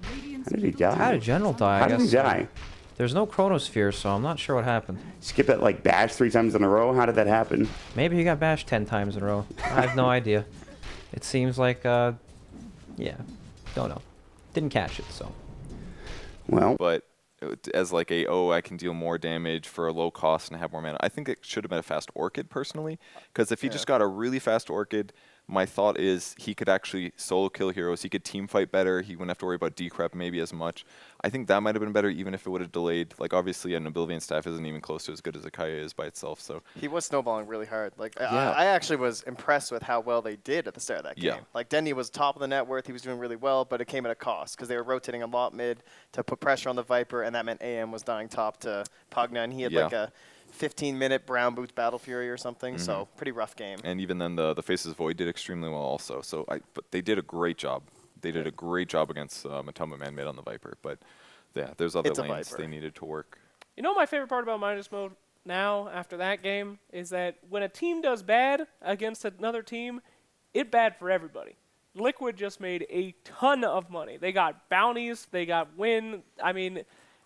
How did he die? How did General die? How did he die? There's no Chronosphere, so I'm not sure what happened. Skip it like bash 3 times in a row? How did that happen? Maybe he got bashed 10 times in a row. I have no idea. It seems like, yeah, don't know. Didn't catch it, so. Well. But as like I can deal more damage for a low cost and have more mana. I think it should have been a fast Orchid, personally, because if he just got a really fast Orchid, my thought is he could actually solo kill heroes. He could team fight better. He wouldn't have to worry about decrep maybe as much. I think that might have been better even if it would have delayed. Like, obviously, an Oblivion staff isn't even close to as good as a Kaya is by itself. So He was snowballing really hard. Like, Yeah. I actually was impressed with how well they did at the start of that game. Yeah. Like, Denny was top of the net worth. He was doing really well, but it came at a cost because they were rotating a lot mid to put pressure on the Viper, and that meant AM was dying top to Pugna, and he had like a 15-minute Brown Boots Battle Fury or something, so pretty rough game. And even then, the Faces Void did extremely well also. So but they did a great job. They did a great job against Matoma Man mid on the Viper. But yeah, there's other It's a lanes Viper. they needed to work. You know, my favorite part about Midas mode now, after that game, is that when a team does bad against another team, it's bad for everybody. Liquid just made a ton of money. They got bounties, they got win. I mean,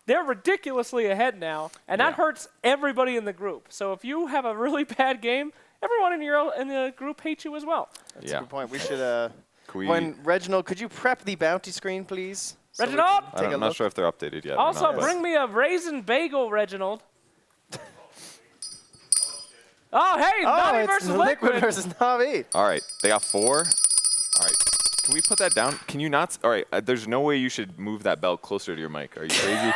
they're ridiculously ahead now, and that hurts everybody in the group. So if you have a really bad game, everyone in the group hates you as well. That's a good point. We should, Can when Reginald, could you prep the bounty screen, please? So we Reginald! can take a I'm not look. sure if they're updated yet. Also, or not, bring me a raisin bagel, Reginald. Oh, hey, Navi it's versus Liquid Liquid. versus Navi. All right, they got 4. All right, can we put that down? Can you not? All right, there's no way you should move that belt closer to your mic. Are you crazy?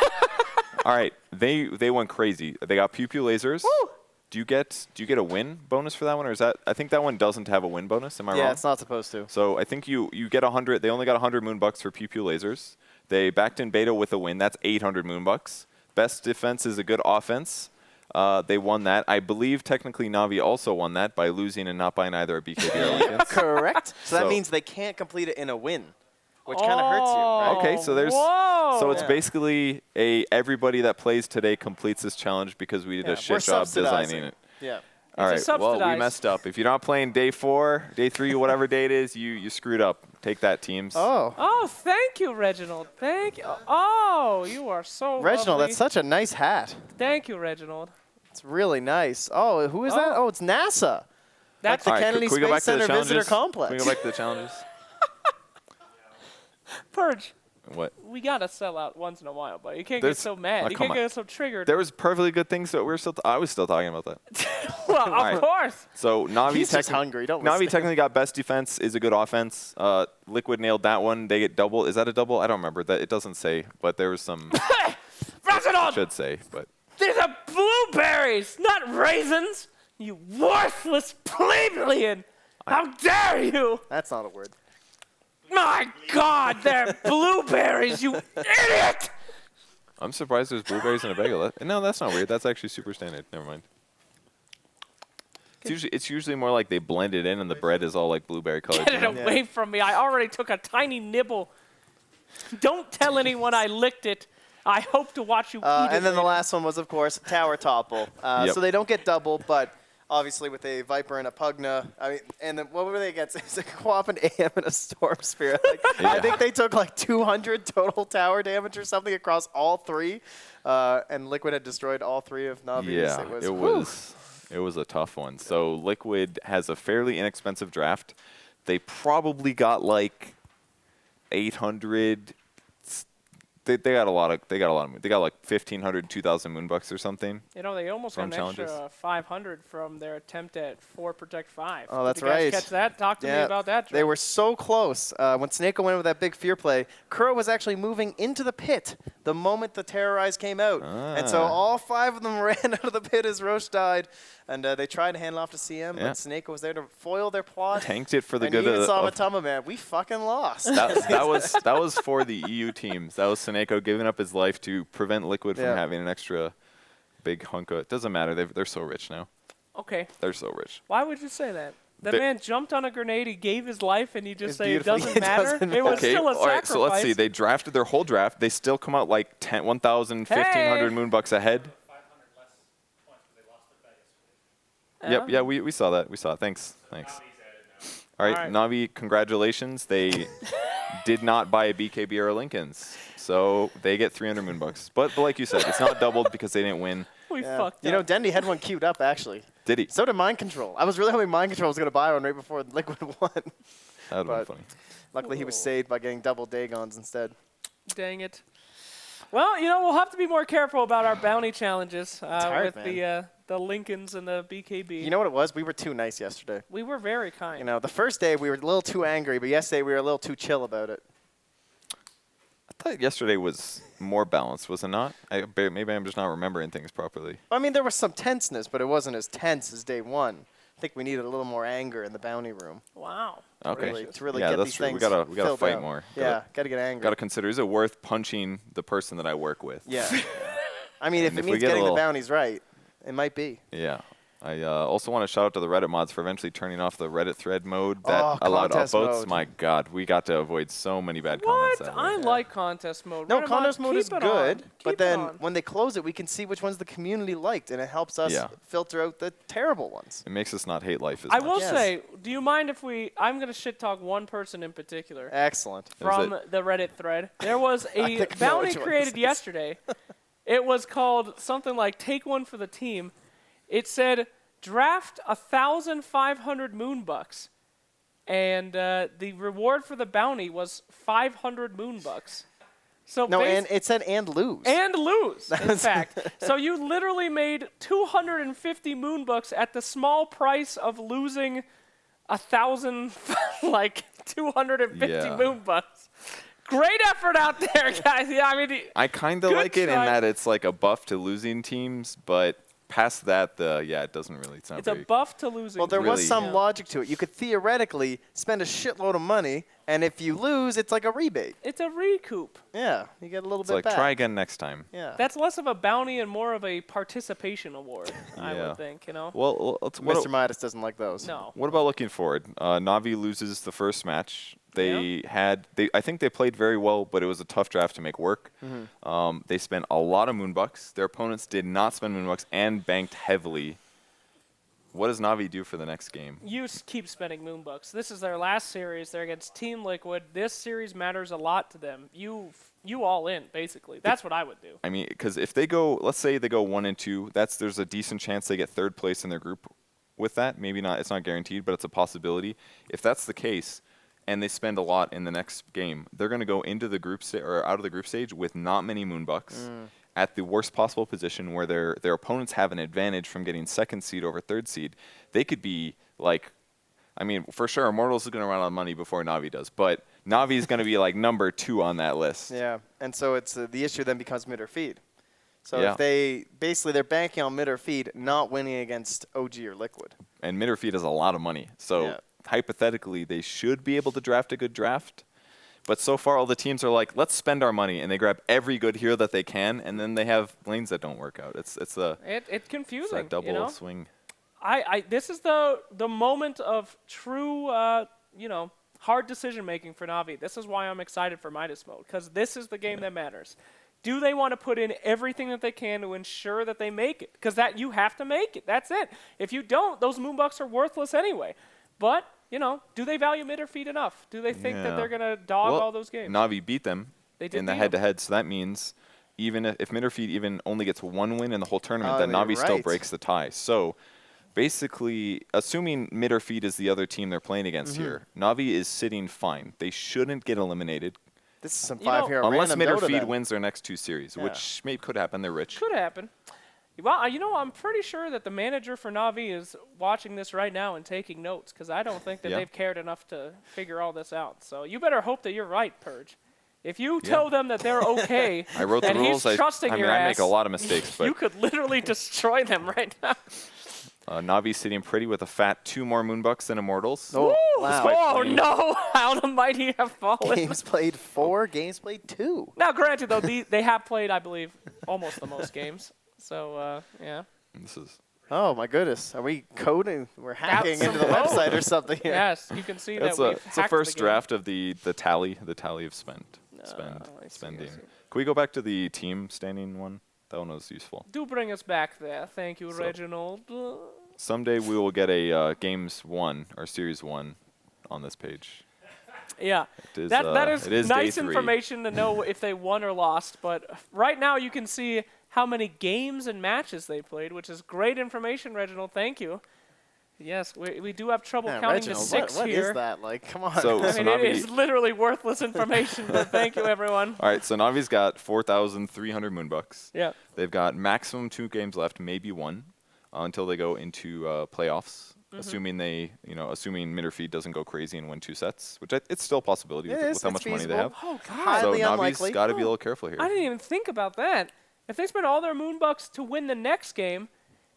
All right, they went crazy. They got pew pew lasers. Woo! Do you get a win bonus for that one, or is that? I think that one doesn't have a win bonus. Am I Yeah, wrong? it's not supposed to. So I think you get 100. They only got 100 moonbucks for pew pew lasers. They backed in beta with a win. That's 800 moonbucks. Best defense is a good offense. They won that. I believe technically Navi also won that by losing and not buying either a BKB or Lincolns. Correct. So that So- means they can't complete it in a win, which kind of hurts you, right? Okay, so there's Whoa. so it's Yeah. basically everybody that plays today completes this challenge because we did Yeah, a we're shit job subsidizing. designing it. Yeah. All right. It's a Well, we subsidized. messed up. If you're not playing day 4, day 3, whatever day it is, you screwed up. Take that, teams. Oh. Oh, thank you, Reginald. Thank you. Oh, you are so Reginald, lovely. that's such a nice hat. Thank you, Reginald. It's really nice. Oh, who is that? Oh. Oh, it's NASA. That's the All right, Kennedy can we go back Space to the Center Visitor challenges? Complex. Can we go back to the challenges? Purge. What? We gotta sell out once in a while, but you can't There's- get so mad. oh, You come can't on. get so triggered. There was perfectly good things that I was still talking about that. Well, of right. course. So Navi He's just hungry. Don't Navi listen. technically got best defense, is a good offense. Liquid nailed that one. They get double. Is that a double? I don't remember. That it doesn't say, but there was some. Reginald! Should say, but These are blueberries, not raisins. You worthless plebeian! How dare you! That's not a word. My God, they're blueberries, you idiot! I'm surprised there's blueberries in a bagel. No, that's not weird. That's actually super standard. Never mind. It's usually more like they blend it in and the bread is all like blueberry colored. Get it you know? away from me. I already took a tiny nibble. Don't tell anyone I licked it. I hope to watch you eat it. And then the later. last one was, of course, Tower Topple. Yep. So they don't get double, but obviously with a Viper and a Pugna, I mean, and then what were they against? It's a Quap and AM and a Storm Spirit. Like, I Yeah. think they took like 200 total tower damage or something across all 3, and Liquid had destroyed all 3 of Navi's. Yeah, whew. it was a tough one. So Liquid has a fairly inexpensive draft. They probably got like 800. They got a lot of they got like 1,500, 2,000 moonbucks or something. You know, they almost From got an extra challenges. 500 from their attempt at 4 Protect 5. Oh, that's Did you guys right. catch that? Talk to me about that. They Joe. were so close. When Snako went with that big fear play, Kuro was actually moving into the pit the moment the Terrorize came out. And so Ah. all 5 of them ran out of the pit as Roche died. And they tried to hand off to CM, Yeah. but Snako was there to foil their plot. Tanked it for the and good even of, saw of Matama, man. We fucking lost. that was for the EU teams. That was Seneko giving up his life to prevent Liquid Yeah. from having an extra big hunk of. It doesn't matter. They're so rich now. Okay. They're so rich. Why would you say that? The They- man jumped on a grenade, he gave his life, and you just It's say it beautiful. doesn't It matter? doesn't It was Okay, still a all right. sacrifice. So let's see. They drafted their whole draft. They still come out like 1,000, 1,500 Hey! moonbucks ahead. Yep. Yeah, we saw that. We saw it. Thanks. All right, All right. Navi, congratulations. They did not buy a BKB or a Lincoln's, so they get 300 moonbucks. But like you said, it's not doubled because they didn't win. we Yeah. fucked You know, up. Dendy had one queued up, actually. Did he? So did Mind Control. I was really hoping Mind Control was going to buy one right before Liquid won. That would have been but- funny. Luckily, he was saved by getting double Dagons instead. Dang it. Well, we'll have to be more careful about our bounty challenges hard, with the Lincolns and the BKB. You know what it was? We were too nice yesterday. We were very kind. The first day we were a little too angry, but yesterday we were a little too chill about it. I thought yesterday was more balanced, was it not? Maybe I'm just not remembering things properly. I mean, there was some tenseness, but it wasn't as tense as day one. I think we needed a little more anger in the bounty room. Wow. Okay. To really yeah, get that's these true. things We gotta filled fight out. more. Yeah, gotta get angry. Gotta consider, is it worth punching the person that I work with? Yeah. I mean, if And it if we means get a getting the little- bounties right, it might be. Yeah. I also want to shout out to the Reddit mods for eventually turning off the Reddit thread mode that allowed contest upvotes. mode. My God, we got to avoid so many bad comments. What? that way. I like contest mode. No, Reddit contest mods, mode is keep it good, on. but Keep it then on. when they close it, we can see which ones the community liked, and it helps us Yeah. filter out the terrible ones. It makes us not hate life as I much. will Yes. say, do you mind if I'm going to shit talk one person in particular Excellent. from the Reddit thread. There was a think I know bounty which one created this is. yesterday. It was called something like "Take One for the Team." It said, "Draft 1,500 moonbucks," and the reward for the bounty was 500 moonbucks. So No, basi- and it said and lose. and lose, in fact. So you literally made 250 moonbucks at the small price of losing 1,000, like 250 Yeah. moonbucks. Great effort out there, guys. Yeah, I mean, I kind of Good like it in try. that it's like a buff to losing teams, but past that, it doesn't really. It's not it's a very. buff to losing. Well, there was Really? some Yeah. logic to it. You could theoretically spend a shitload of money, and if you lose, it's like a rebate. It's a recoup. Yeah, you get a little It's bit like back. try again next time. Yeah. That's less of a bounty and more of a participation award, I Yeah. would think, Well, Mr. Midas doesn't like those. No. What about looking forward? Navi loses the first match. I think they played very well, but it was a tough draft to make work. They spent a lot of moonbucks. Their opponents did not spend moonbucks and banked heavily. What does Navi do for the next game? Keep spending moonbucks. This is their last series. They're against Team Liquid. This series matters a lot to them. You all in, basically. That's what I would do. I mean, because if they go, let's say they go 1-2, there's a decent chance they get third place in their group with that. Maybe not, it's not guaranteed, but it's a possibility. If that's the case, and they spend a lot in the next game, they're going to go into the group or out of the group stage with not many moonbucks at the worst possible position where their opponents have an advantage from getting second seed over third seed. They could be like, I mean, for sure, Immortals is going to run out of money before Navi does, but Navi is going to be like number 2 on that list. Yeah, and so it's the issue then becomes mid or feed. So Yeah. if they're banking on mid or feed, not winning against OG or Liquid. And Midderfeed has a lot of money, so Yeah. hypothetically, they should be able to draft a good draft. But so far, all the teams are like, let's spend our money, and they grab every good hero that they can, and then they have lanes that don't work out. It's It's a confusing. double swing. This is the moment of true, hard decision making for Navi. This is why I'm excited for Midas mode, because this is the game that matters. Do they want to put in everything that they can to ensure that they make it? Because you have to make it. That's it. If you don't, those moonbucks are worthless anyway. But do they value mid or feed enough? Do they think that Yeah. they're gonna dog Well, all those games? Navi beat them They did in the beat 'em. head-to-head, so that means even if Midderfeed even only gets 1 win in the whole tournament, Oh, then you're Navi still right. breaks the tie. So basically, assuming Midderfeed is the other team they're playing against here, Navi is sitting fine. They shouldn't get eliminated This is some You know, 5-hero unless random Dota Midderfeed then. wins their next 2 series, Yeah. which could happen. They're rich. Could happen. Well, I'm pretty sure that the manager for Navi is watching this right now and taking notes, because I don't think that Yeah. they've cared enough to figure all this out. So you better hope that you're right, Purge. If you tell them that they're okay, I wrote the and rules. he's trusting I mean, your I ass, make a lot of mistakes, you but could literally destroy them right now. Navi's sitting pretty with a fat 2 more moonbucks than Immortals. Oh, wow. Despite Oh playing- no! How the mighty have fallen. Games played 4, games played 2. Now, granted, though, they have played, I believe, almost the most games. So, yeah. This is Oh my goodness, are we coding? We're hacking some into the code. website or something here. Yes, you can see it's that we've it's the hacked first the game. draft of the tally of spending. I see. Can we go back to the team standing one? That one was useful. Do bring us back there. Thank you, So- Reginald. Someday we will get a games 1 or series 1 on this page. Yeah. It is, That is it is day nice 3. information to know if they won or lost. But right now you can see how many games and matches they played, which is great information, Reginald. Thank you. Yes, we do have trouble Man, counting to Reginald, 6 what here. is that? Like, come on. So- I mean, it Navi- is literally worthless information, but thank you, everyone. All right, so Navi's got 4,300 moonbucks. Yeah. They've got maximum 2 games left, maybe 1, until they go into playoffs. Assuming assuming Mitterfeed doesn't go crazy and win 2 sets, which it's still a possibility with how much money they have. Oh, God. Highly so Navi's unlikely. got to be a little careful here. I didn't even think about that. If they spend all their moonbucks to win the next game,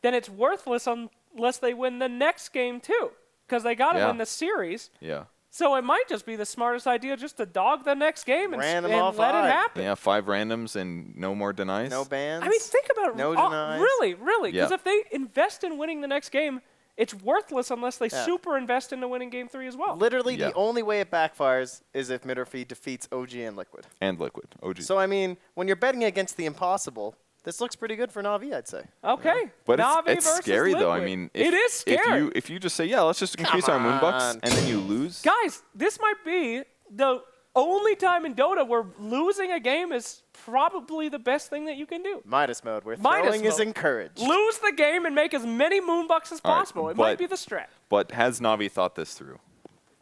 then it's worthless unless they win the next game too, because they got to win the series. Yeah. So it might just be the smartest idea just to dog the next game and Ran them and off let it high. happen. Yeah, 5 randoms and no more denies. No bans. I mean, think about it. No Oh, denies. really, because Yeah. if they invest in winning the next game, it's worthless unless they Yeah. super invest into winning game 3 as well. Literally, Yeah. the only way it backfires is if Mitterfeed defeats OG and Liquid. And Liquid. OG. So, I mean, when you're betting against the impossible, this looks pretty good for Na'Vi, I'd say. Okay. But Navi it's versus scary, though. I Liquid. mean, it is scary. If you just say, yeah, let's just increase our moonbucks, on. and then you lose. Guys, this might be the only time in Dota where losing a game is probably the best thing that you can do. Midas mode, where Midas throwing is mode. encouraged. Lose the game and make as many moonbucks as All right, possible. It might but- be the strat. But has Navi thought this through?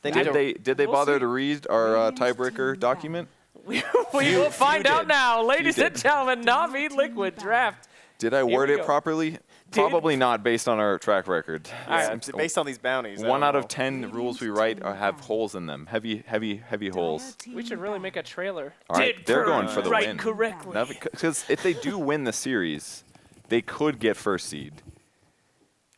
They need Did to- they We'll bother see. to read our tiebreaker document? We will find out did. now, ladies and did. gentlemen. Navi Liquid draft. Did I word we it go. properly? Probably not, based on our track record. Yeah, It's- based on these bounties. I 1 don't out of know. 10 rules we write have holes in them. Heavy holes. We should really make a trailer. All right, they're going for the right win. correctly. Because if they do win the series, they could get first seed.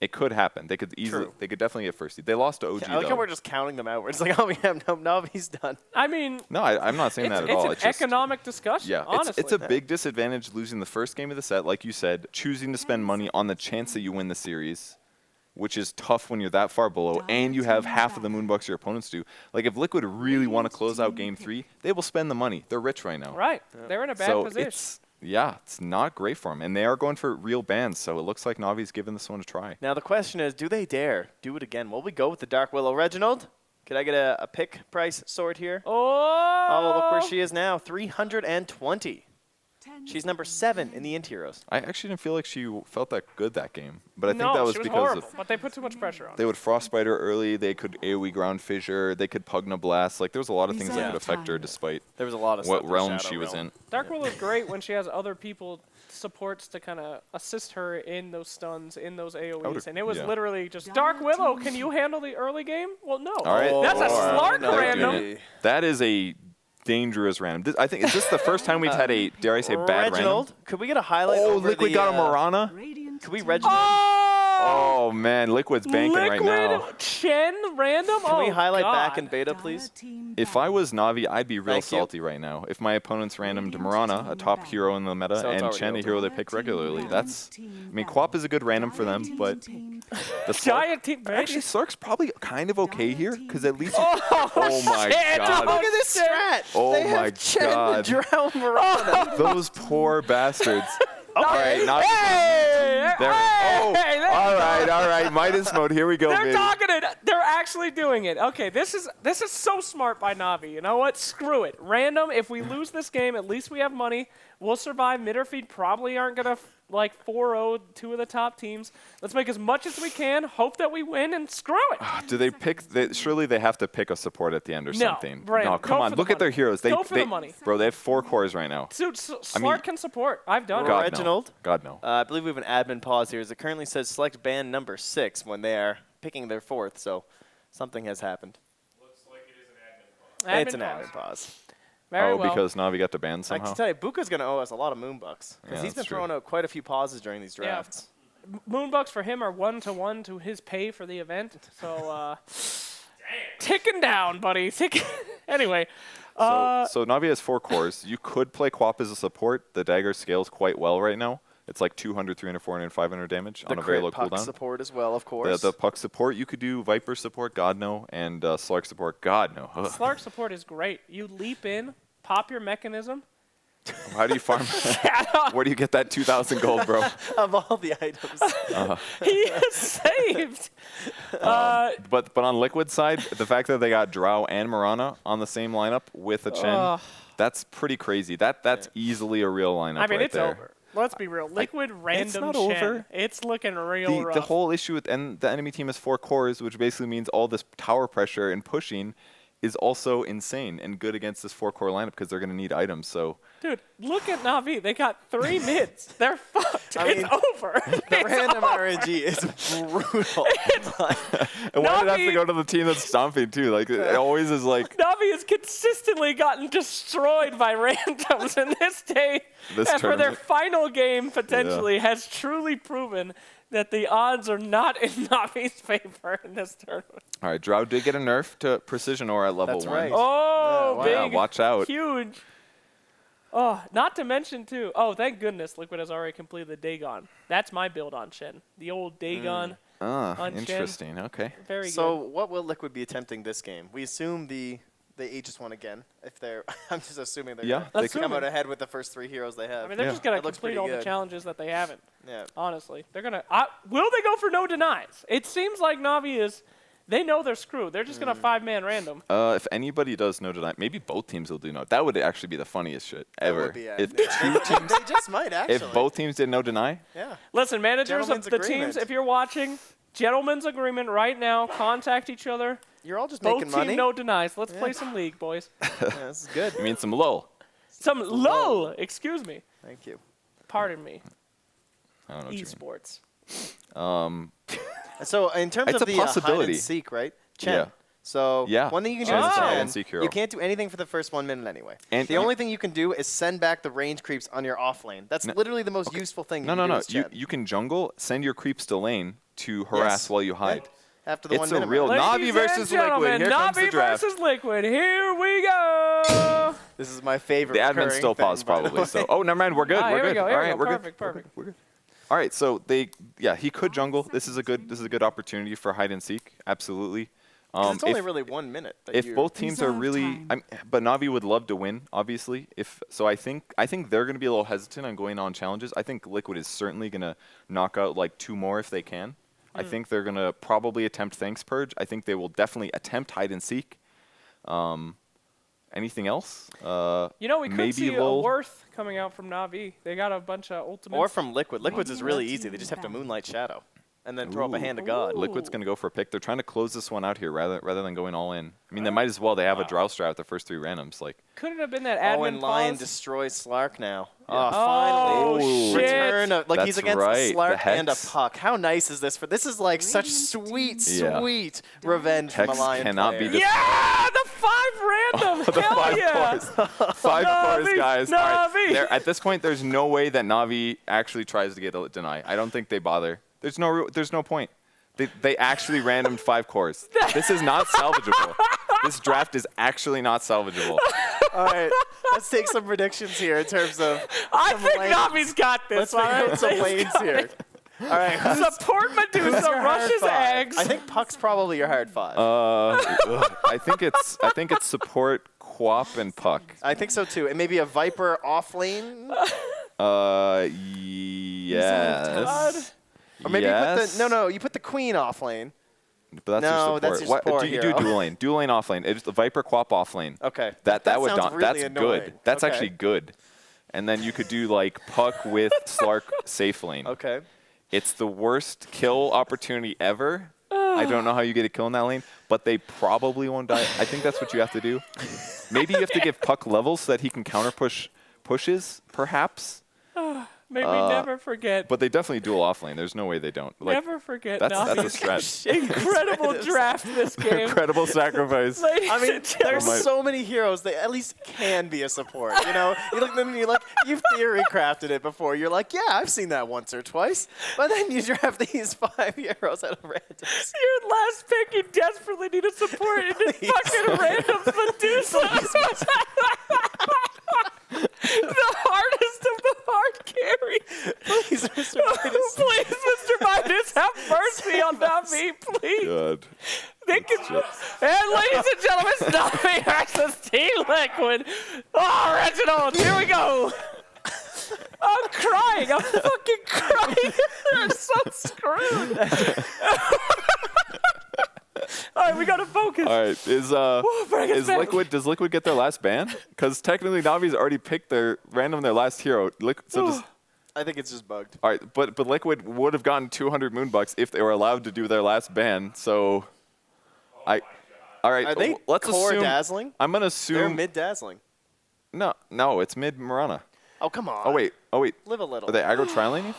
It could happen. They could easily. True. They could definitely get first seed. They lost to OG I like how though. we're just counting them out. We're just like, oh, yeah, no, Na'Vi's done. I mean, No, I'm not saying that at all. it's an just, economic discussion, yeah, honestly. it's a big disadvantage losing the first game of the set, like you said, choosing to spend money on the chance that you win the series, which is tough when you're that far below, and you have half of the moonbucks your opponents do. Like if Liquid really want to close out game 3, they will spend the money. They're rich right now. Right. They're in a bad So position. it's not great for them, and they are going for real bans. So it looks like Navi's giving this one a try. Now, the question is, do they dare do it again? Will we go with the Dark Willow? Reginald, could I get a pick price sort here? Oh, look where she is now, 320. She's number 7 in the Int Heroes. I actually didn't feel like she felt that good that game, but I think no, that was she was because horrible, of but they put too much pressure on they would Frostbite her early. They could AoE Ground Fissure. They could Pugna Blast. Like there was a lot of things that could affect her, despite There was a lot of what stuff with realm Shadow she was Realm. in. Dark Willow's great when she has other people supports to kind of assist her in those stuns, in those AoEs. And it was yeah. literally just, Dark Willow, can you handle the early game? Well, no. All right. That's a Slark no, random. dude. That is a dangerous random. I think is this the first time we've had a dare I say bad Reginald, random? could we get a highlight Oh, over Liquid the, got a Morana. Could we Reginald? Oh man, Liquid's banking right now. Liquid Chen random? Can we Oh, highlight God. back in beta, please? If I was Navi, I'd be real Thank you. salty right now. If my opponent's randomed Morana, a top hero in the meta, So it's and already Chen, a over. hero they pick regularly, that's. I mean, Quap is a good random for them, but the Slark, Giant team. actually Slark's probably kind of okay here because at least. Oh, my shit. God. Look at this strat. Oh they my have Chen God. Drown Mirana. Those poor bastards. All right, now. Hey, There. hey, Oh, hey, all right. Midas mode. Here we go, They're baby. talking it. They're actually doing it. Okay, this is so smart by Navi. You know what? Screw it. Random. If we lose this game, at least we have money. We'll survive. Mitterfeed probably aren't gonna 4-0 two of the top teams. Let's make as much as we can. Hope that we win, and screw it. Do they pick? Surely they have to pick a support at the end or No, something. Brandon, No, go come for on. the Look at money. their heroes. Go for the money. Bro, they have 4 cores right now. Dude, I mean- Slark can support. I've done God, it. Reginald? no. God, no. I believe we have an admin pause here. As it currently says select band number 6 when they are picking their 4th, so something has happened. It's an admin pause. Very oh, well. because Navi got to ban I somehow? can tell you, Buka's going to owe us a lot of moonbucks because Yeah, he's been that's true. throwing out quite a few pauses during these Yeah. drafts. Moonbucks for him are 1-to-1 to his pay for the event. So, ticking down, buddy. Anyway. So Navi has 4 cores. You could play Quap as a support. The dagger scales quite well right now. It's like 200, 300, 400, and 500 damage The on a very crit low puck cooldown. support as well, of course. The puck support, you could do Viper support, God no, and Slark support, God no. Ugh. Slark support is great. You leap in, pop your mechanism. How do you farm? Where do you get that 2,000 gold, bro? of all the items. He is saved. But on Liquid side, the fact that they got Drow and Morana on the same lineup with a Chen, that's pretty crazy. That's easily a real lineup I mean, right it's there. over. Let's be real. Liquid random not Shen. over. It's looking real rough. The whole issue with and the enemy team has 4 cores, which basically means all this tower pressure and pushing is also insane and good against this 4-core lineup because they're going to need items. So, Dude, look at Na'Vi. They got 3 mids. They're fucked. It's over. The random RNG is brutal. and why did I have to Na'Vi- go to the team that's stomping too? Like it always is like Na'Vi has consistently gotten destroyed by randoms in this day. This and for their tournament. final game, potentially, has truly proven that the odds are not in Na'Vi's favor in this tournament. all right. Drow did get a nerf to precision aura at level That's 1. right. Oh, wow. big. Yeah, watch out. Huge. Oh, not to mention, too. Oh, thank goodness Liquid has already completed the Dagon. That's my build on Shen. The old Dagon. Ah, on Shen. interesting. Okay. Very So good. what will Liquid be attempting this game? We assume the Aegis one again. If they're, I'm just assuming they're Yeah, gonna they come could. out ahead with the first 3 heroes they have. I mean, they're Yeah. just going That to looks complete pretty all the good. challenges that they haven't. Yeah. Honestly. They're going to... Will they go for no denies? It seems like Na'Vi is... They know they're screwed. They're just going to 5-man random. If anybody does no deny, maybe both teams will do no. That would actually be the funniest shit That ever. would be, If they just might actually. if both teams did no deny, Yeah. Listen, managers Gentlemen's of the agreement. teams, if you're watching, gentlemen's agreement right now. Contact each other. You're all just Both making team money. no denies. Let's Yeah. play some League, boys. Yeah, this is good. you mean some lull. Some LOL. Excuse me. Thank you. Pardon me. I don't know what you Esports. mean. So in terms It's of a the hide possibility. and seek, right? Chen. Yeah. So Yeah. one thing you can Chen's do is a hide Chen, and seek hero. you can't do anything for the first 1 minute anyway. And the only thing you can do is send back the range creeps on your off lane. That's literally the most useful thing. No, you no, can do no. as Chen. You can jungle, send your creeps to lane to harass Yes. while you hide. After the It's 1 a minute real mark. Na'Vi Ladies versus and Liquid. gentlemen, Here comes the Na'Vi draft. versus Liquid. Here we go. This is my favorite. The admin's recurring still thing, paused by the probably. way. So, oh, never mind. We're good. Ah, We're here we good. go, All here we right, go. we're Perfect, good. perfect. We're good. All right, so he could jungle. This is a good opportunity for hide and seek. Absolutely. 'Cause it's only if- really 1 minute. that if you- both teams are really, but Na'Vi would love to win, obviously. I think they're going to be a little hesitant on going on challenges. I think Liquid is certainly going to knock out like 2 more if they can. I think they're going to probably attempt Thanks Purge. I think they will definitely attempt hide and seek. Anything else? You know, we could maybe see a Lil- Worth coming out from Na'Vi. They got a bunch of ultimates. or from Liquid. Liquid's is really easy. They just have to Moonlight Shadow, and then throw up a Hand of God. Ooh. Liquid's going to go for a pick. They're trying to close this one out here rather than going all in. I mean, they might as well. They have a Drow strat at the first 3 randoms. Like, Could it have been that Oh, admin and Lion pause? destroys Slark now. Oh, Finally. shit. Return of, like he's That's against right, a the Slark and a Hex. Puck. How nice is this? This is like such sweet, Yeah. sweet revenge Hex from a Lion cannot player. be Yeah, the 5 random. the Hell 5 yeah. cores. 5 cores, Na'Vi, guys. All right, Na'Vi. at this point, there's no way that Na'Vi actually tries to get a deny. I don't think they bother. There's no point. They actually randomed 5 cores. This is not salvageable. This draft is actually not salvageable. All right, let's take some predictions here in terms of. I some think lanes. Na'Vi's got this. Let's figure all right? out some lanes here. All right, Support Medusa, your hard rushes 5? eggs. I think Puck's probably your hard 5. I think it's support, Quap, and Puck. I think so too, and maybe a Viper off lane. Yes. Or maybe yes. you put the you put the Queen off lane. But that's No, your support. that's your What, support do you hero. do dual lane? Dual lane off lane. It's the Viper Quap off lane. Okay. That would sounds really that's annoying. good. That's Okay. actually good. And then you could do like Puck with Slark safe lane. Okay. It's the worst kill opportunity ever. I don't know how you get a kill in that lane, but they probably won't die. I think that's what you have to do. Maybe you have to give Puck levels so that he can counter pushes, perhaps. Maybe never forget. But they definitely duel off lane. There's no way they don't. Like, Never forget that's a Na'Vi's stretch. incredible draft this game. Incredible sacrifice. Ladies I mean, and gentlemen. there's so many heroes that at least can be a support. You know, you look at them and you're like, you've theory crafted it before. You're like, yeah, I've seen that once or twice. But then you draft these 5 heroes out of randoms. Your last pick, you desperately need a support in this Please. fucking random Medusa. The hardest of the hard carry. Please, Mr. Midas. Please, Mr. Midas, have mercy on Na'Vi, please. God. They can, and ladies and gentlemen, it's Na'Vi versus Team Liquid. Oh, Reginald, here we go. I'm crying. I'm fucking crying. They're so screwed. All right, we gotta focus. All right, bring us back. Does Liquid get their last ban? Because technically Navi's already picked their last hero. So I think it's just bugged. All right, but Liquid would have gotten 200 Moonbucks if they were allowed to do their last ban. So, all right. Are they let's core assume. dazzling? I'm gonna They're assume. mid dazzling. No, it's mid Mirana. Oh, come on. Oh wait. Live a little. Are they aggro tri-laning?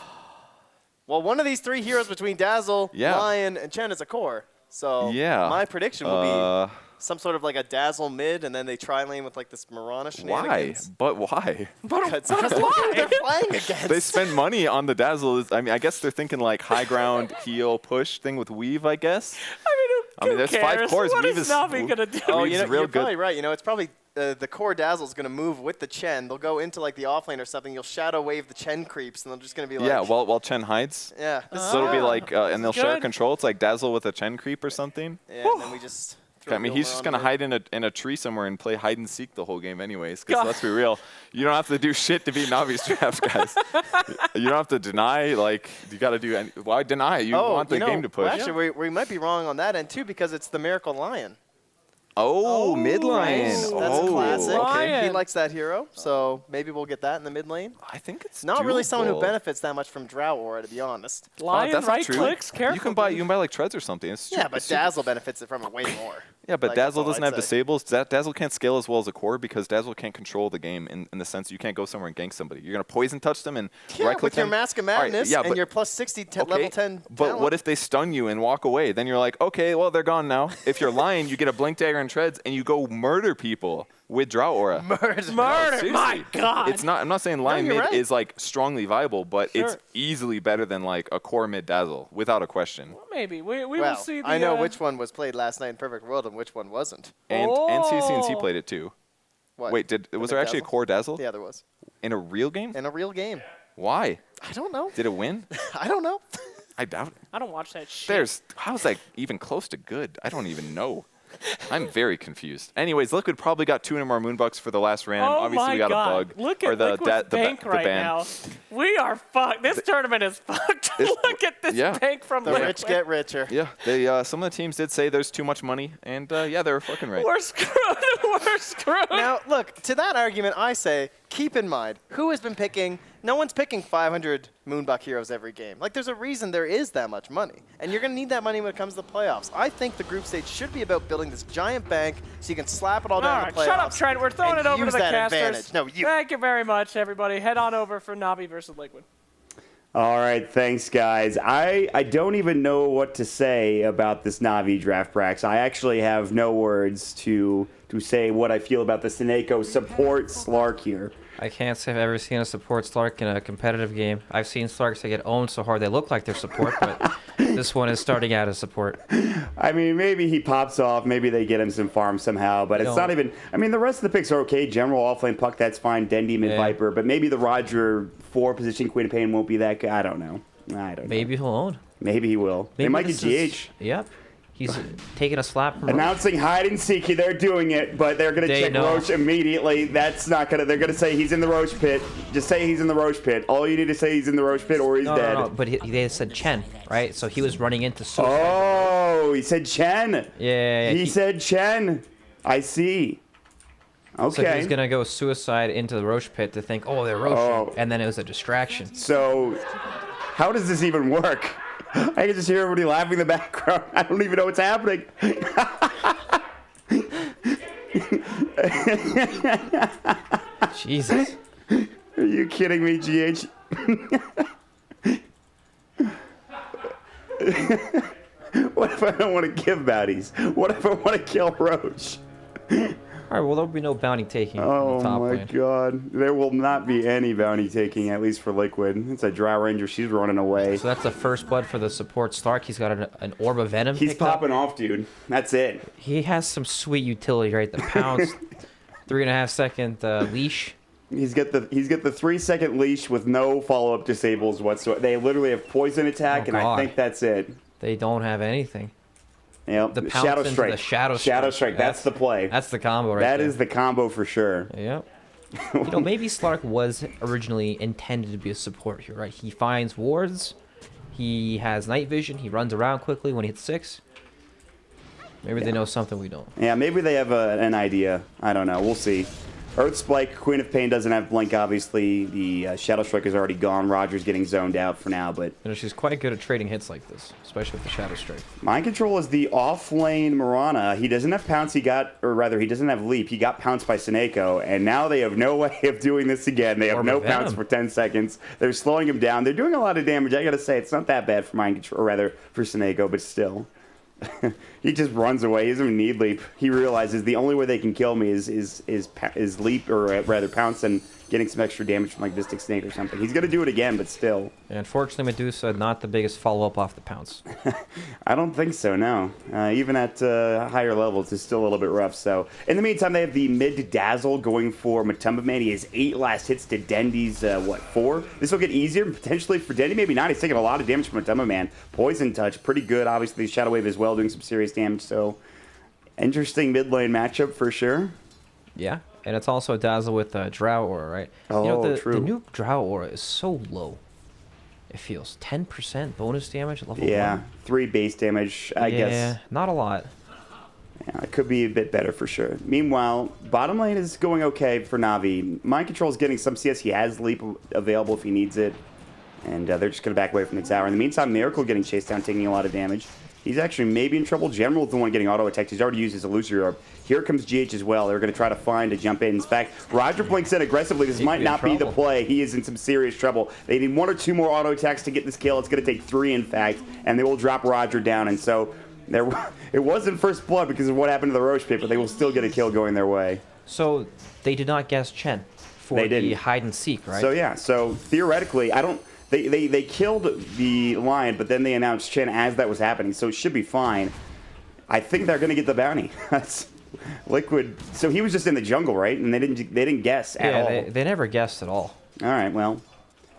Well, one of these 3 heroes between Dazzle, Yeah. Lion, and Chen is a core. So Yeah. my prediction will be some sort of like a Dazzle mid, and then they tri-lane with like this Mirana Why? shenanigans. But why? Because why? They're playing against. They spend money on the Dazzle. I mean, I guess they're thinking like high ground heal push thing with Weave. I guess. I mean, there's who 5 cares? cores. What Weave is is Navi gonna do? Oh, Weave's real you're good. probably right. It's probably the core Dazzle is going to move with the Chen. They'll go into like the offlane or something. You'll shadow wave the Chen creeps, and they're just going to be like, Yeah, while Chen hides. yeah. This So it'll be is- like, and they'll share Good. control. It's like Dazzle with a Chen creep or something. Yeah, and then we just. throw I mean, Gilmer he's just on gonna mid. hide in a tree somewhere and play hide and seek the whole game, anyways. Because let's be real, you don't have to do shit to beat Navi's draft, guys. You don't have to deny. Like, you got to do. Why deny? You want the game to push. Well, actually, we might be wrong on that end too because it's the Miracle Lion. Oh, mid nice. lane. That's Oh, classic. Lion. He likes that hero, so maybe we'll get that in the mid lane. I think it's Not really someone who doable. benefits that much from Drow Aura, to be honest. Lion that's not right true. clicks, careful. You can buy like treads or something. It's Yeah, super- but super- Dazzle benefits it from it way more. Yeah, but Like, that's Dazzle all doesn't I'd have say. disables. Dazzle can't scale as well as a core because Dazzle can't control the game in the sense you can't go somewhere and gank somebody. You're gonna poison touch them and Yeah, right click with your them. Mask of All right, Madness yeah, and but- your plus 60 Okay, level 10 but talent. what if they stun you and walk away? Then you're like, okay, well, they're gone now. If you're Lion, you get a Blink Dagger and Treads, and you go murder people with Drow Aura. Murder! Seriously. My God! It's not. I'm not saying Lion you're mid right. is like strongly viable, but it's Sure. easily better than like a core mid Dazzle, without a question. Maybe we will Well, see. The, I know which one was played last night in Perfect World and which one wasn't. And CC&C Oh. played it too. What? Wait, was there actually a Dazzle? core Dazzle Yeah, there was. in a real game? In a real game. Why? I don't know. Did it win? I don't know. I doubt it. I don't watch that shit. How is that even close to good? I don't even know. I'm very confused. Anyways, Liquid probably got 200 more Moonbucks for the last ran. Oh Obviously, my we got God. a bug. Look or at the Liquid's bank the right ban. now. We are fucked. This tournament is fucked. Look at this yeah. bank from The Liquid. rich get richer. Yeah, they some of the teams did say there's too much money, and yeah, they were fucking right. We're screwed. We're screwed. Now, look, to that argument, I say, keep in mind, who has been picking, no one's picking 500 Moonbuck heroes every game. Like, there's a reason there is that much money. And you're going to need that money when it comes to the playoffs. I think the group stage should be about building this giant bank so you can slap it all down All in right, the playoffs. shut up, Trent. We're throwing and it over to use the that casters. advantage. No, you. Thank you very much, everybody. Head on over for Navi versus Liquid. All right, thanks, guys. I don't even know what to say about this Navi draft Brax. I actually have no words to say what I feel about the Sineko support Slark here. I can't say I've ever seen a support Slark in a competitive game. I've seen Slarks that get owned so hard they look like they're support, but this one is starting out as support. I mean, maybe he pops off. Maybe they get him some farm somehow, but it's No. not even. I mean, the rest of the picks are okay. General offlane puck, that's fine. Dendy mid Yeah. Viper, but maybe the Roger 4 position Queen of Pain won't be that good. I don't know. Maybe he'll own. Maybe he will. They Maybe might get this is- GH. Yep. He's taking a slap from Announcing hide and seek. They're doing it, but they're going to They check know. Roche immediately. That's not going to. They're going to say he's in the Roche pit. Just say he's in the Roche pit. All you need to say he's in the Roche pit or he's No, dead. no, no, but they said Chen, right? So he was running into suicide. Oh, he said Chen. Yeah. He said Chen. I see. Okay. So he was gonna go suicide into the Roche pit to think, oh, they're Roche, Oh. and then it was a distraction. So, how does this even work? I can just hear everybody laughing in the background. I don't even know what's happening. Jesus. Are you kidding me, GH? What if I don't want to give bounties? What if I want to kill Roach? All right, well, there'll be no bounty taking on Oh the top my lane. god. There will not be any bounty taking, at least for Liquid. It's a Drow Ranger. She's running away. So that's the first blood for the support Stark. He's got an Orb of Venom. He's picked up. popping off, dude. That's it. He has some sweet utility, right? The pounce, 3.5 second leash. He's got the 3-second leash with no follow-up disables whatsoever. They literally have poison attack, Oh, and I God. think that's it. They don't have anything. Yep. The pounce Shadow into Strike. the Shadow Shadow Strike. Strike. That's the play. That's the combo right That there. is the combo for sure. Yep. You know, maybe Slark was originally intended to be a support here, right? He finds wards. He has night vision. He runs around quickly when he hits 6. Maybe they know something we don't. Yeah, maybe they have an idea. I don't know. We'll see. Earth Spike, Queen of Pain doesn't have Blink, obviously. The Shadow Strike is already gone. Roger's getting zoned out for now, but... You know, she's quite good at trading hits like this, especially with the Shadow Strike. Mind Control is the off-lane Mirana. He doesn't have Pounce, he doesn't have Leap. He got pounced by Seneko, and now they have no way of doing this again. They have no Pounce for 10 seconds. They're slowing him down. They're doing a lot of damage. I gotta say, it's not that bad for Mind Control, or rather, for Seneko, but still. He just runs away. He doesn't even need Leap. He realizes the only way they can kill me is Leap, or rather Pounce, and getting some extra damage from like Mystic Snake or something. He's going to do it again, but still. And unfortunately, Medusa, not the biggest follow-up off the Pounce. I don't think so, no. Even at higher levels, it's still a little bit rough. So, in the meantime, they have the mid Dazzle going for Matumba Man. He has 8 last hits to Dendy's, 4? This will get easier, potentially for Dendy, maybe not. He's taking a lot of damage from Matumba Man. Poison Touch, pretty good. Obviously, Shadow Wave as well, doing some serious damage. So, interesting mid lane matchup for sure. Yeah. And it's also a Dazzle with Drow Aura, right? Oh, you know, true. The new Drow Aura is so low. It feels 10% bonus damage at level 1. 3 base damage, I guess. Yeah, not a lot. Yeah, it could be a bit better for sure. Meanwhile, bottom lane is going okay for Navi. Mind Control is getting some CS. He has Leap available if he needs it. And they're just going to back away from the tower. In the meantime, Miracle getting chased down, taking a lot of damage. He's actually maybe in trouble. General is the one getting auto-attacked. He's already used his Illusory Orb. Here comes GH as well. They're going to try to find a jump in. In fact, Roger blinks in aggressively. This might not be the play. He is in some serious trouble. They need 1 or 2 more auto-attacks to get this kill. It's going to take 3, in fact, and they will drop Roger down. And so it wasn't first blood because of what happened to the Roche Pit, but they will still get a kill going their way. So they did not guess Chen for the hide and seek, right? So yeah, so theoretically, I don't... They killed the lion, but then they announced Chen as that was happening, so it should be fine. I think they're going to get the bounty. That's Liquid. So he was just in the jungle, right? And they didn't guess at all. Yeah, they never guessed at all. All right, well.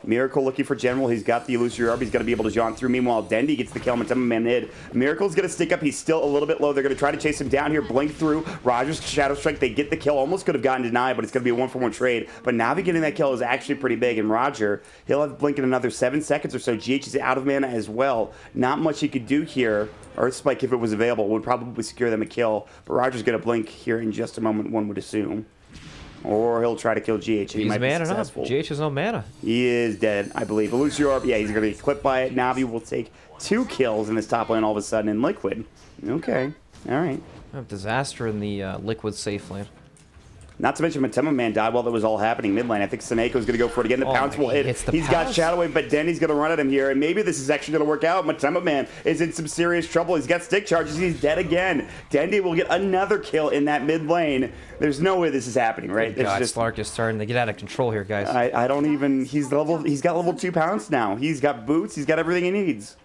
Miracle looking for General. He's got the Illusory Orb. He's going to be able to jaunt through. Meanwhile, Dendy gets the kill. Matumba Man mid. Miracle's going to stick up. He's still a little bit low. They're going to try to chase him down here. Blink through. Roger's Shadow Strike. They get the kill. Almost could have gotten denied, but it's going to be a 1-for-1 trade. But Navi getting that kill is actually pretty big. And Roger, he'll have Blink in another 7 seconds or so. GH is out of mana as well. Not much he could do here. Earth Spike, if it was available, would probably secure them a kill. But Roger's going to Blink here in just a moment, one would assume. Or he'll try to kill GH. He's mana enough. GH has no mana. He is dead, I believe. Illusory Orb, yeah, he's going to get clipped by it. Navi will take 2 kills in this top lane all of a sudden in Liquid. Okay, all right. Disaster in the Liquid safe lane. Not to mention Matumba Man died while that was all happening mid lane. I think Seneco's going to go for it again. The Pounce will hit. He's got Shadow Wave, but Denny's going to run at him here. And maybe this is actually going to work out. Matumba Man is in some serious trouble. He's got stick charges. He's dead again. Dendy will get another kill in that mid lane. There's no way this is happening, right? God, Slark is starting to get out of control here, guys. I don't even... He's got level 2 Pounce now. He's got boots. He's got everything he needs.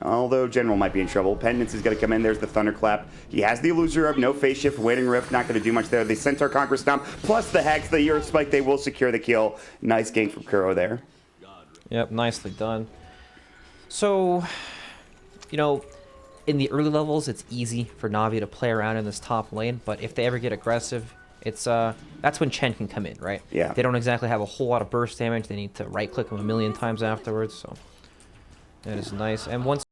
Although General might be in trouble. Penance is going to come in. There's the Thunderclap. He has the Illusory Orb, no Phase Shift, Waiting Rift, not going to do much there. The Centaur Conqueror Stomp, plus the Hex, the Earth Spike, they will secure the kill. Nice gank from Kuro there. Yep, nicely done. So, you know, in the early levels, it's easy for Navi to play around in this top lane, but if they ever get aggressive, it's that's when Chen can come in, right? Yeah. They don't exactly have a whole lot of burst damage. They need to right-click him a million times afterwards, so that is nice. And once